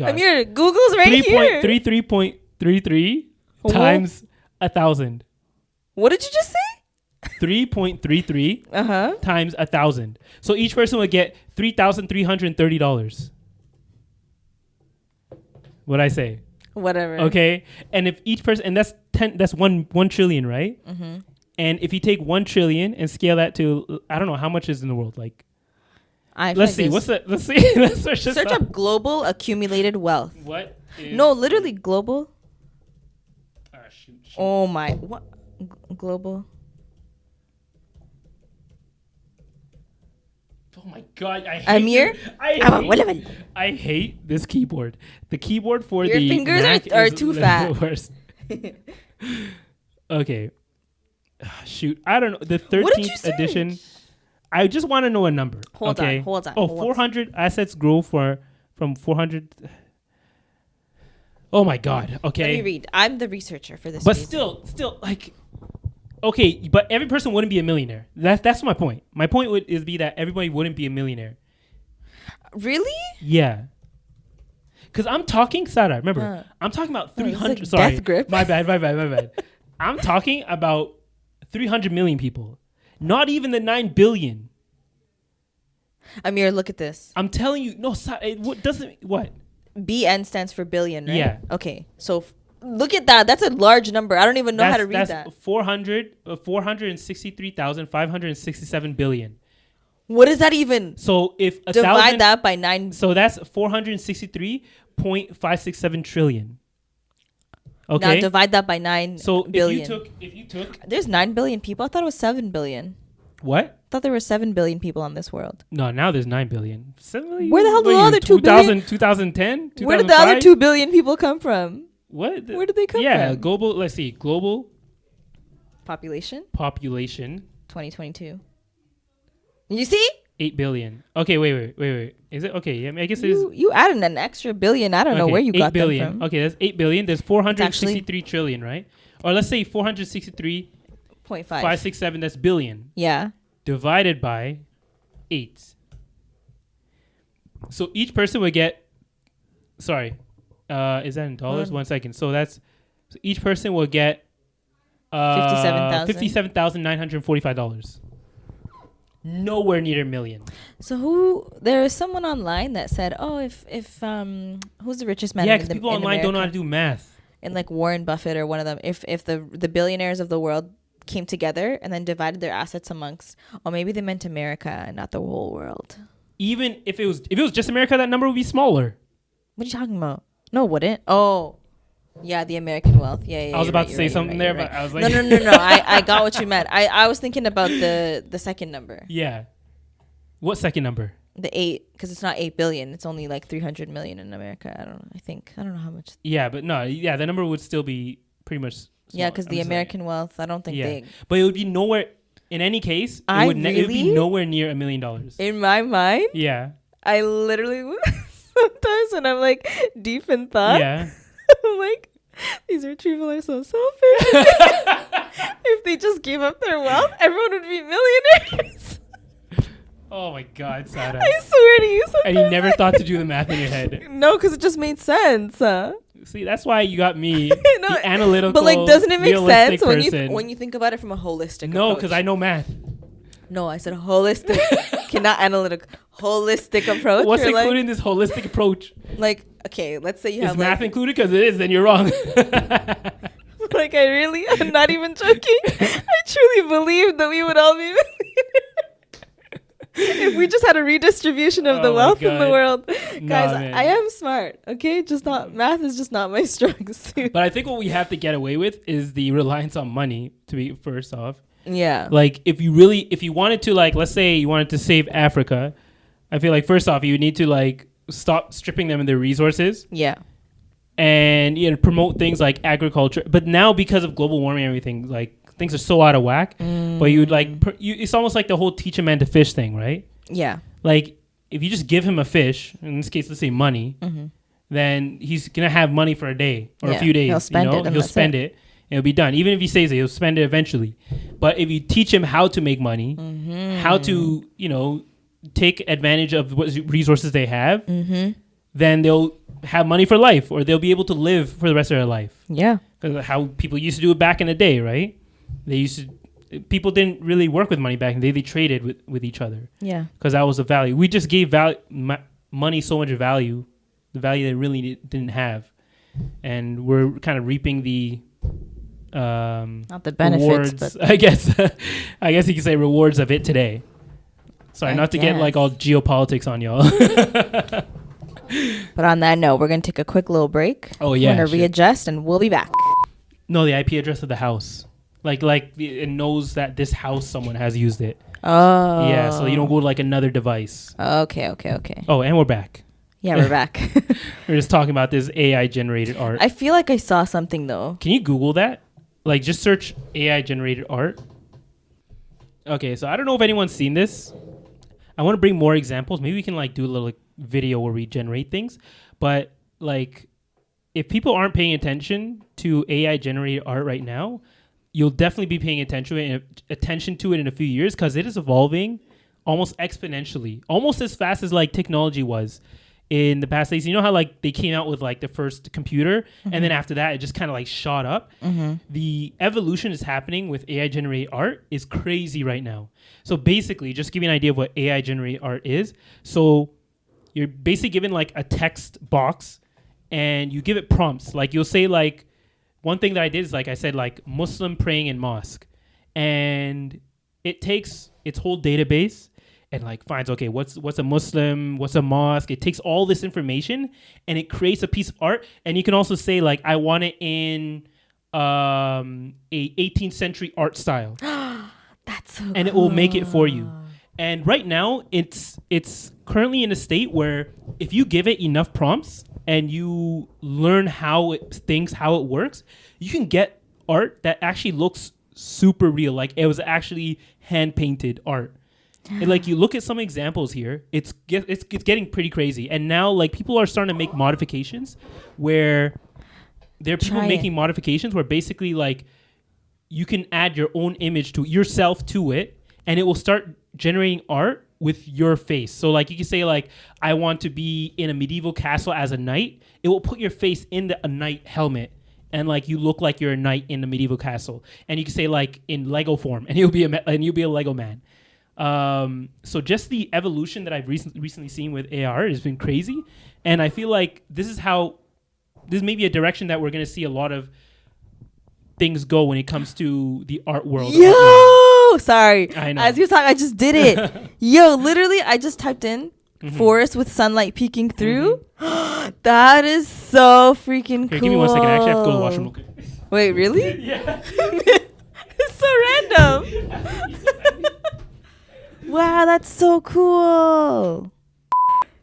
I'm here. Google's right here. 3.33 times 1,000. What did you just say? 3.33 times 1,000. So each person would get $3,330. What'd I say? Whatever. Okay, and if each person, and that's 1 trillion, right? And if you take 1 trillion and scale that to, I don't know how much is in the world. Like, let's see. Let's see. Let's search up global accumulated wealth. What? No, literally global. Shoot. Oh my! What? Global. Oh my god! I hate Amir. I hate this keyboard. The keyboard for your the fingers Mac are is too fat. Worse. Okay. Shoot, I don't know. The 13th edition. I just want to know a number. Hold on. Oh, 400 assets grow from 400. Oh my god. Okay. Let me read. I'm the researcher for this. But still, like, okay, but every person wouldn't be a millionaire. That's my point. My point would be that everybody wouldn't be a millionaire. Really? Yeah. Because I'm talking, Sara, remember, I'm talking about 300. Like sorry. death grip. My bad. I'm talking about 300 million people. Not even the 9 billion. Amir, look at this. I'm telling you. No, what? BN stands for billion, right? Yeah. Okay. So look at that. That's a large number. I don't even know how to read that. 463,567 billion. What is that even? So if a Divide thousand, that by 9. so that's 463.567 trillion. Okay. Now divide that by 9 So billion. if you took There's 9 billion people. I thought it was 7 billion. what? I thought there were 7 billion people on this world. No, now there's 9 billion. 7 billion? Where the hell did the Wait, other 2 billion? 2010? Where did the other 2 billion people come from? What? Where did they come Yeah, from? global. Let's see. Global Population population 2022. You see? 8 billion. Okay, wait. Is it okay? Yeah, I guess it is. You added an extra billion. I don't know where you got 8 billion. them from. Okay, that's 8 billion. There's 463 trillion, right? Or let's say 463.567. 0.5. That's billion Yeah. divided by 8. So each person would get. Sorry, is that in dollars? 1 second. So each person will get $57,945. Nowhere near $1 million. So there was someone online that said, "Oh, if who's the richest man?" Yeah, in because the- people in online don't know how to America? do math. And like Warren Buffett or one of them, if the billionaires of the world came together and then divided their assets amongst, or maybe they meant America and not the whole world. Even if it was just America, that number would be smaller. What are you talking about? No, it wouldn't. Oh, yeah, the American wealth. Yeah. I was about to say something there, but I was like, no. I got what you meant. I was thinking about the second number. Yeah. What second number? The 8, because it's not 8 billion. It's only like 300 million in America. I don't know. I don't know how much. Yeah, but no, yeah, the number would still be pretty much small. Yeah, because the American wealth, I don't think they. But it would be nowhere. In any case, it would be nowhere near $1 million. In my mind, Yeah. I literally sometimes when I'm like deep in thought, Yeah. I'm like, these rich people are so selfish. If they just gave up their wealth, everyone would be millionaires. Oh my God, Sara. I swear to you. And you never thought to do the math in your head. No, because it just made sense. See, that's why you got me, the analytical, but like, doesn't it make sense person. when you think about it from a holistic? No, approach? because I know math. No, I said holistic. Okay, not analytic. Holistic approach. What's You're included in this holistic approach? Like, okay, let's say you Is have math included? Because it is, then you're wrong. Like, I'm not even joking. I truly believe that we would all be if we just had a redistribution of the wealth in the world. Guys, I am smart, okay? Just not, math is just not my strong suit. But I think what we have to get away with is the reliance on money, to be first off. Yeah. Like, if you wanted to, like, let's say you wanted to save Africa, I feel like first off, you need to, like, stop stripping them of their resources. Yeah. And, promote things like agriculture. But now, because of global warming and everything, like, things are so out of whack. But you'd, like, it's almost like the whole teach a man to fish thing, right? Yeah. Like, if you just give him a fish, in this case, let's say money, then he's going to have money for a day or a few days. He'll spend it. He'll spend it. It'll be done. Even if he saves it, he'll spend it eventually. But if you teach him how to make money, how to, take advantage of what resources they have, then they'll have money for life, or they'll be able to live for the rest of their life. Yeah. Because how people used to do it back in the day, right? People didn't really work with money back in the day. They traded with each other. Yeah. Because that was the value. We just gave money so much value, the value they really didn't have. And we're kind of reaping the not the benefits, rewards, but I guess you could say rewards of it today. Sorry, not to get like all geopolitics on y'all. But on that note, we're going to take a quick little break. Oh, yeah. We're going to readjust and we'll be back. No, the IP address of the house. Like it knows that this house, someone has used it. Oh. Yeah, so you don't go to like another device. Okay. Oh, and we're back. Yeah, we're back. We're just talking about this AI generated art. I feel like I saw something though. Can you Google that? Like just search AI generated art. Okay, so I don't know if anyone's seen this. I want to bring more examples. Maybe we can like do a little video where we generate things. But like if people aren't paying attention to AI generated art right now, you'll definitely be paying attention to it in a few years, because it is evolving almost exponentially, almost as fast as like technology was in the past days. You know how like they came out with like the first computer, and then after that it just kind of like shot up. The evolution is happening with AI generated art is crazy right now. So basically, just give you an idea of what AI generated art is. So you're basically given like a text box and you give it prompts. Like you'll say like, one thing that I did is like I said like Muslim praying in mosque, and it takes its whole database and like finds, okay, what's a Muslim, what's a mosque. It takes all this information and it creates a piece of art. And you can also say like, I want it in a 18th century art style. That's so And it will make it for you. And right now it's currently in a state where if you give it enough prompts and you learn how it thinks, how it works, you can get art that actually looks super real. Like it was actually hand painted art. And like you look at some examples here, it's getting pretty crazy. And now like people are starting to make modifications where there are people making modifications where basically like you can add your own image to yourself to it, and it will start generating art with your face. So like you can say like, I want to be in a medieval castle as a knight. It will put your face in a knight helmet. And like you look like you're a knight in the medieval castle, and you can say like in Lego form, and you'll be a Lego man. So just the evolution that I've recently seen with AR has been crazy, and I feel like this may be a direction that we're going to see a lot of things go when it comes to the art world. Yo, sorry. I know. As you talk, I just did it. Yo, literally, I just typed in forest with sunlight peeking through. That is so freaking cool. Give me 1 second. I actually have to go to the washroom real quick. Wait, really? Yeah. It's so random. Wow, that's so cool.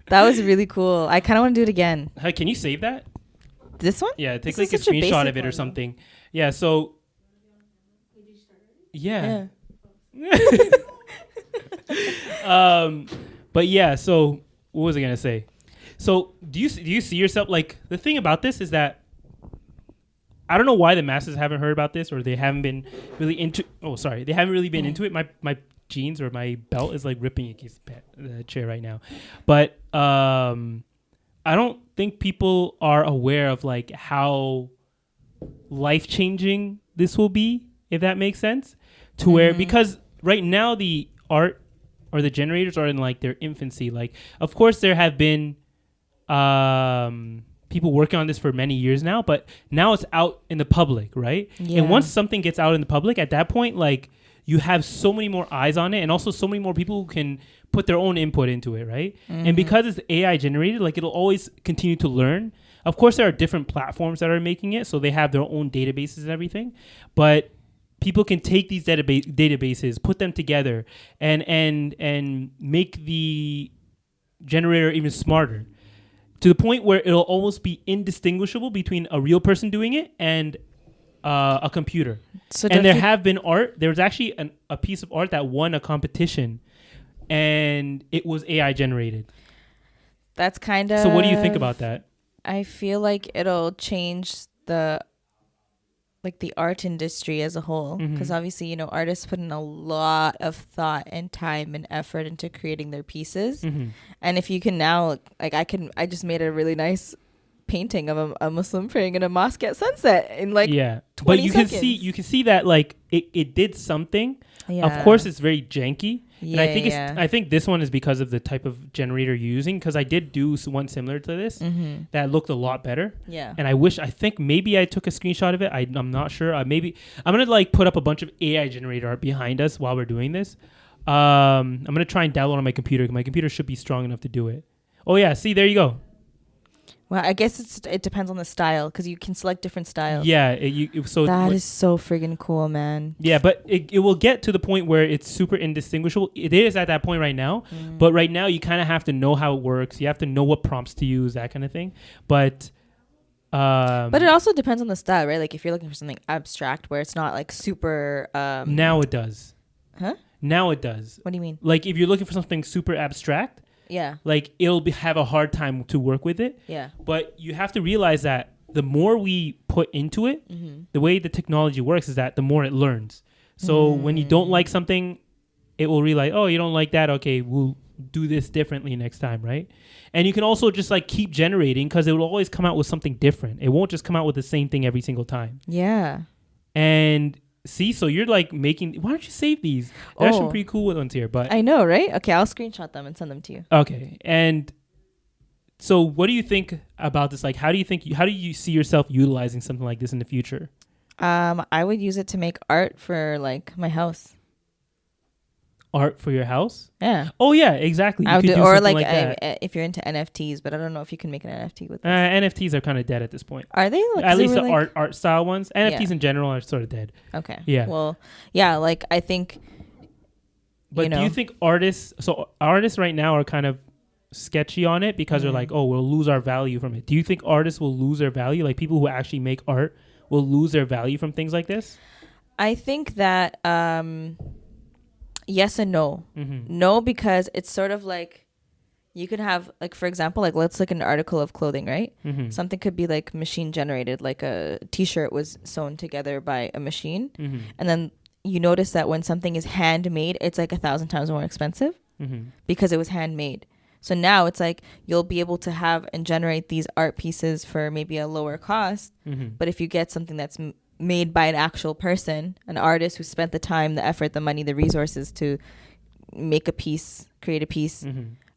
That was really cool. I kind of want to do it again. Hey, can you save that? This one? Yeah, take This like a is such a screenshot basic of it or one, something. Yeah, so yeah. But yeah, so what was I gonna say? So do you see yourself, like, the thing about this is that I don't know why the masses haven't heard about this, or they haven't been really into. Oh, sorry, they haven't really been into it. My jeans or my belt is like ripping against the chair right now, but I don't think people are aware of like how life changing this will be, if that makes sense. To where, because right now the art or the generators are in like their infancy. Like, of course there have been people working on this for many years now, but now it's out in the public, right? Yeah. And once something gets out in the public, at that point, like, you have so many more eyes on it, and also so many more people who can put their own input into it, right? And because it's AI generated, like, it'll always continue to learn. Of course, there are different platforms that are making it, so they have their own databases and everything. But people can take these databases, put them together, and make the generator even smarter, to the point where it'll almost be indistinguishable between a real person doing it and a computer. So and there have been art. There was actually a piece of art that won a competition, and it was AI generated. That's kind of... So what do you think about that? I feel like it'll change the art industry as a whole, because obviously, you know, artists put in a lot of thought and time and effort into creating their pieces. And if you can now, like, I just made a really nice painting of a Muslim praying in a mosque at sunset in like 20 but you seconds. you can see that like it did something. Of course it's very janky, and I think this one is because of the type of generator you're using, because I did do one similar to this that looked a lot better, and I think maybe I took a screenshot of it. I'm not sure. Maybe I'm gonna like put up a bunch of AI generator art behind us while we're doing this. I'm gonna try and download on my computer. My computer should be strong enough to do it. Oh yeah, see, there you go. Well, I guess it depends on the style, because you can select different styles. Yeah, that is so friggin' cool, man. Yeah, but it will get to the point where it's super indistinguishable. It is at that point right now, but right now you kind of have to know how it works. You have to know what prompts to use, that kind of thing. But it also depends on the style, right? Like if you're looking for something abstract where it's not like super... Now it does. Huh? Now it does. What do you mean? Like if you're looking for something super abstract... Yeah. Like it'll have a hard time to work with it. Yeah. But you have to realize that the more we put into it, the way the technology works is that the more it learns. So when you don't like something, it will realize, oh, you don't like that. Okay, we'll do this differently next time, right? And you can also just like keep generating, because it will always come out with something different. It won't just come out with the same thing every single time. Yeah. And see, so you're like making... Why don't you save these? There's some pretty cool ones here, but... I know, right? Okay, I'll screenshot them and send them to you. Okay, and so what do you think about this? Like, how do you see yourself utilizing something like this in the future? I would use it to make art for like my house. art for your house. Yeah. Oh yeah, exactly. You I would could do, do or something like that. if you're into NFTs, but I don't know if you can make an NFT with this. NFTs are kind of dead at this point. Are they? Like, At least the like, art style ones. NFTs Yeah. in general are sort of dead. Okay. Yeah. Well, yeah. Like I think. But do you think artists? So artists right now are kind of sketchy on it because they're like, oh, we'll lose our value from it. Do you think artists will lose their value? Like people who actually make art will lose their value from things like this? I think that yes and no. No, because it's sort of like you could have, like, for example, like let's look at an article of clothing, right? Something could be like machine generated, like a t-shirt was sewn together by a machine, and then you notice that when something is handmade, it's like 1,000 times more expensive because it was handmade. So now it's like you'll be able to have and generate these art pieces for maybe a lower cost. But if you get something that's made by an actual person, an artist who spent the time, the effort, the money, the resources to make a piece, create a piece,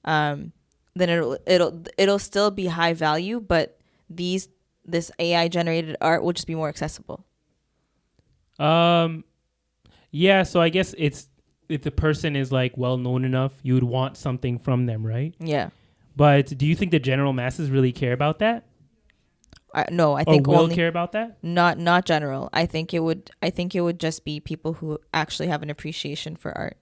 then it'll still be high value, but this AI generated art will just be more accessible. Yeah, so I guess it's if the person is like well known enough, you would want something from them, right? Yeah. But do you think the general masses really care about that? No, I think will only care about that. Not general. I think it would just be people who actually have an appreciation for art.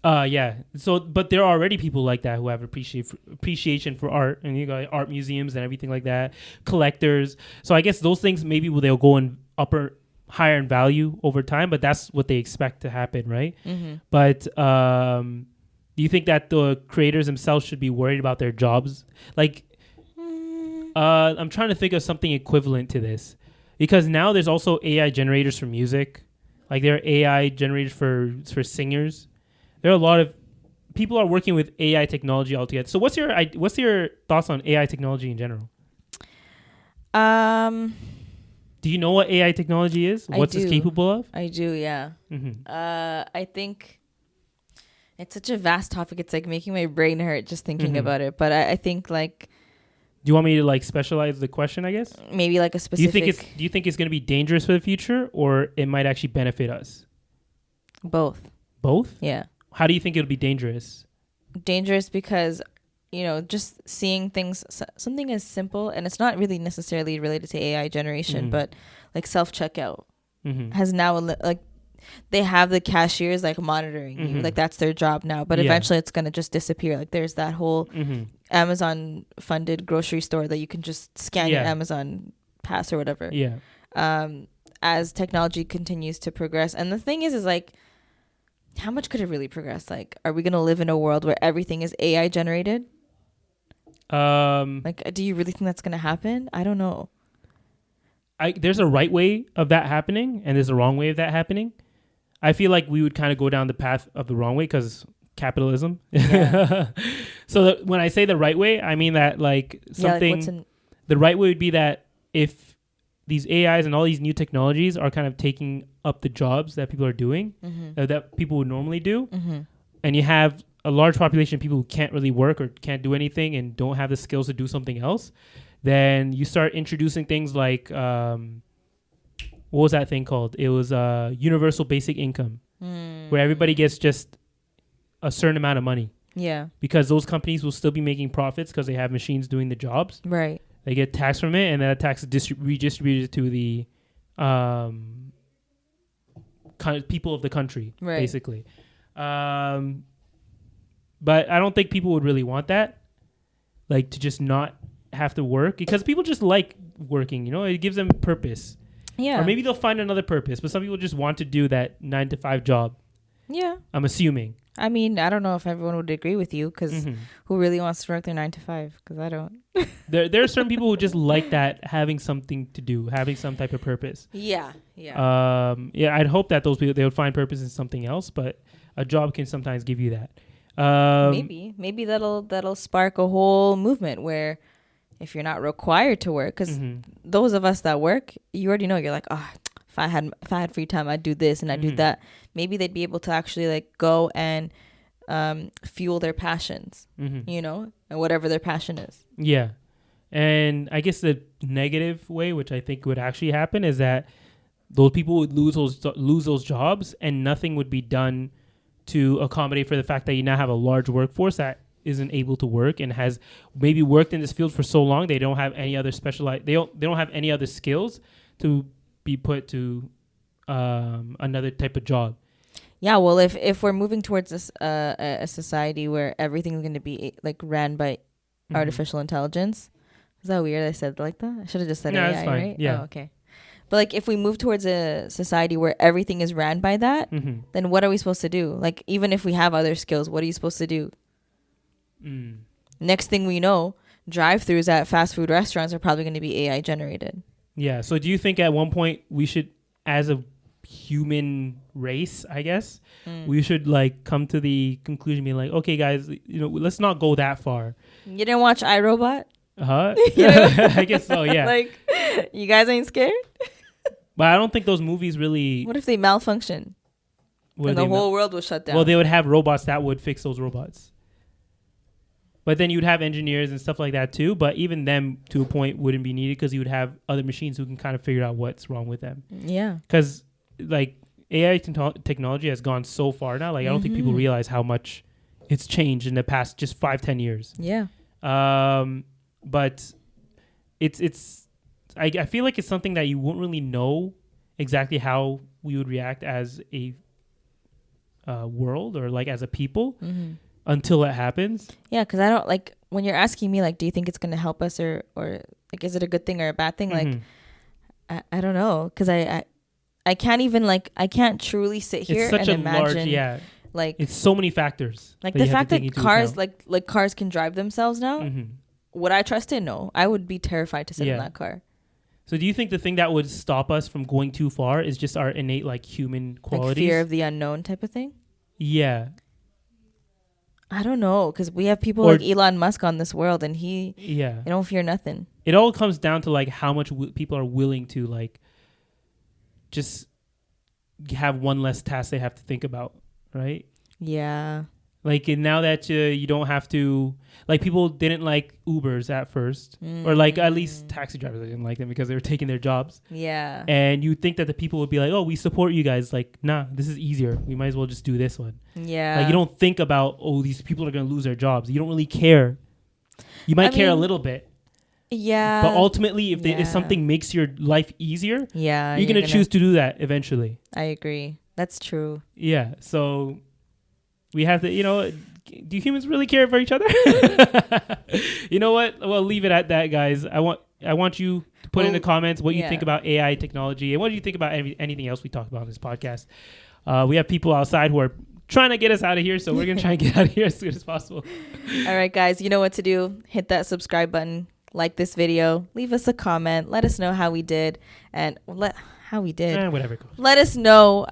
Yeah. So, but there are already people like that who have appreciation for art, and you got art museums and everything like that, collectors. So I guess those things maybe they'll go in higher in value over time, but that's what they expect to happen, right? But do you think that the creators themselves should be worried about their jobs? Like, I'm trying to think of something equivalent to this, because now there's also AI generators for music, like there are AI generators for singers. There are a lot of people are working with AI technology altogether. So what's your thoughts on AI technology in general? Do you know what AI technology is? What's it capable of? I do, yeah. I think it's such a vast topic. It's like making my brain hurt just thinking about it. But I think like. Do you want me to like specialize the question, I guess? Maybe like a specific. Do you think it's going to be dangerous for the future, or it might actually benefit us? Both. Both? Yeah. How do you think it'll be dangerous? Dangerous because, just seeing things, something as simple, and it's not really necessarily related to AI generation, but like self-checkout has now, like, they have the cashiers like monitoring you, like that's their job now, but eventually it's going to just disappear. Like there's that whole Amazon funded grocery store that you can just scan your Amazon pass or whatever. As technology continues to progress. And the thing is like, how much could it really progress? Like, are we going to live in a world where everything is AI generated? Like, do you really think that's going to happen? I don't know. There's a right way of that happening, and there's a wrong way of that happening. I feel like we would kind of go down the path of the wrong way because capitalism. Yeah. So when I say the right way, I mean that like something. The right way would be that if these AIs and all these new technologies are kind of taking up the jobs that people are doing, that people would normally do, and you have a large population of people who can't really work or can't do anything and don't have the skills to do something else, then you start introducing things like, what was that thing called? It was universal basic income, where everybody gets just a certain amount of money. Yeah. Because those companies will still be making profits because they have machines doing the jobs. Right. They get tax from it, and that tax is redistributed to the kind of people of the country, basically. But I don't think people would really want that, like to just not have to work, because people just like working, it gives them purpose. Yeah. Or maybe they'll find another purpose, but some people just want to do that 9-to-5 job. Yeah. I'm assuming. I mean, I don't know if everyone would agree with you, because who really wants to work their 9-to-5? Because I don't. There are certain people who just like that, having something to do, having some type of purpose. Yeah. Yeah. I'd hope that those people, they would find purpose in something else, but a job can sometimes give you that. Maybe that'll spark a whole movement where if you're not required to work, because those of us that work, you already know, you're like, oh, if I had free time, I'd do this and I'd do that. Maybe they'd be able to actually like go and fuel their passions, and whatever their passion is. Yeah. And I guess the negative way, which I think would actually happen, is that those people would lose those jobs, and nothing would be done to accommodate for the fact that you now have a large workforce that isn't able to work and has maybe worked in this field for so long they don't have any other specialized they don't have any other skills to be put to another type of job. Yeah, well, if we're moving towards this a society where everything's going to be like ran by artificial intelligence, is that weird? I said it like that. I should have just said AI, that's fine. right? Yeah. Oh, okay. But like, if we move towards a society where everything is ran by that, then what are we supposed to do? Like, even if we have other skills, what are you supposed to do? Next thing we know, drive-thrus at fast food restaurants are probably going to be AI generated. Yeah. So do you think at one point we should, as a human race, I guess, we should like come to the conclusion being like, okay, guys, let's not go that far. You didn't watch iRobot? I guess so. Yeah. Like, you guys ain't scared? But I don't think those movies really. What if they malfunction? And the whole world will shut down. Well, they would have robots that would fix those robots. But then you'd have engineers and stuff like that too. But even them, to a point, wouldn't be needed because you would have other machines who can kind of figure out what's wrong with them. Yeah. Because like AI technology has gone so far now. Like I don't think people realize how much it's changed in the past just 5-10 years. Yeah. But I feel like it's something that you won't really know exactly how we would react as a world or like as a people until it happens. Yeah, because I don't like when you're asking me like, do you think it's going to help us or like, is it a good thing or a bad thing? Like, I don't know, because I can't even like I can't truly sit here it's such and a imagine. Large, like it's so many factors. Like the fact that cars like cars can drive themselves now. Would I trust it? No, I would be terrified to sit in that car. So do you think the thing that would stop us from going too far is just our innate like human qualities? Like fear of the unknown type of thing? Yeah. I don't know, because we have people like Elon Musk on this world and he don't fear nothing. It all comes down to like how much people are willing to like just have one less task they have to think about, right? Yeah. Like now that you don't have to, like people didn't like Ubers at first, or like at least taxi drivers didn't like them because they were taking their jobs. Yeah. And you think that the people would be like, oh, we support you guys. Like, nah, this is easier. We might as well just do this one. Yeah. Like you don't think about, oh, these people are going to lose their jobs. You don't really care. You might care a little bit. Yeah. But ultimately, if something makes your life easier, you're going to choose to do that eventually. I agree. That's true. Yeah. So we have to, do humans really care for each other? You know what? Well, leave it at that, guys. I want you to put in the comments what you think about AI technology and what do you think about anything else we talk about on this podcast. We have people outside who are trying to get us out of here, so we're going to try and get out of here as soon as possible. All right, guys, you know what to do. Hit that subscribe button. Like this video. Leave us a comment. Let us know how we did. And Whatever. Let us know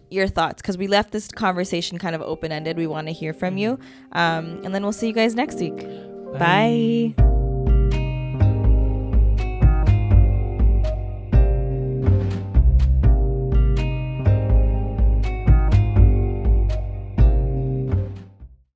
your thoughts, because we left this conversation kind of open-ended. We want to hear from you. And then we'll see you guys next week. Bye.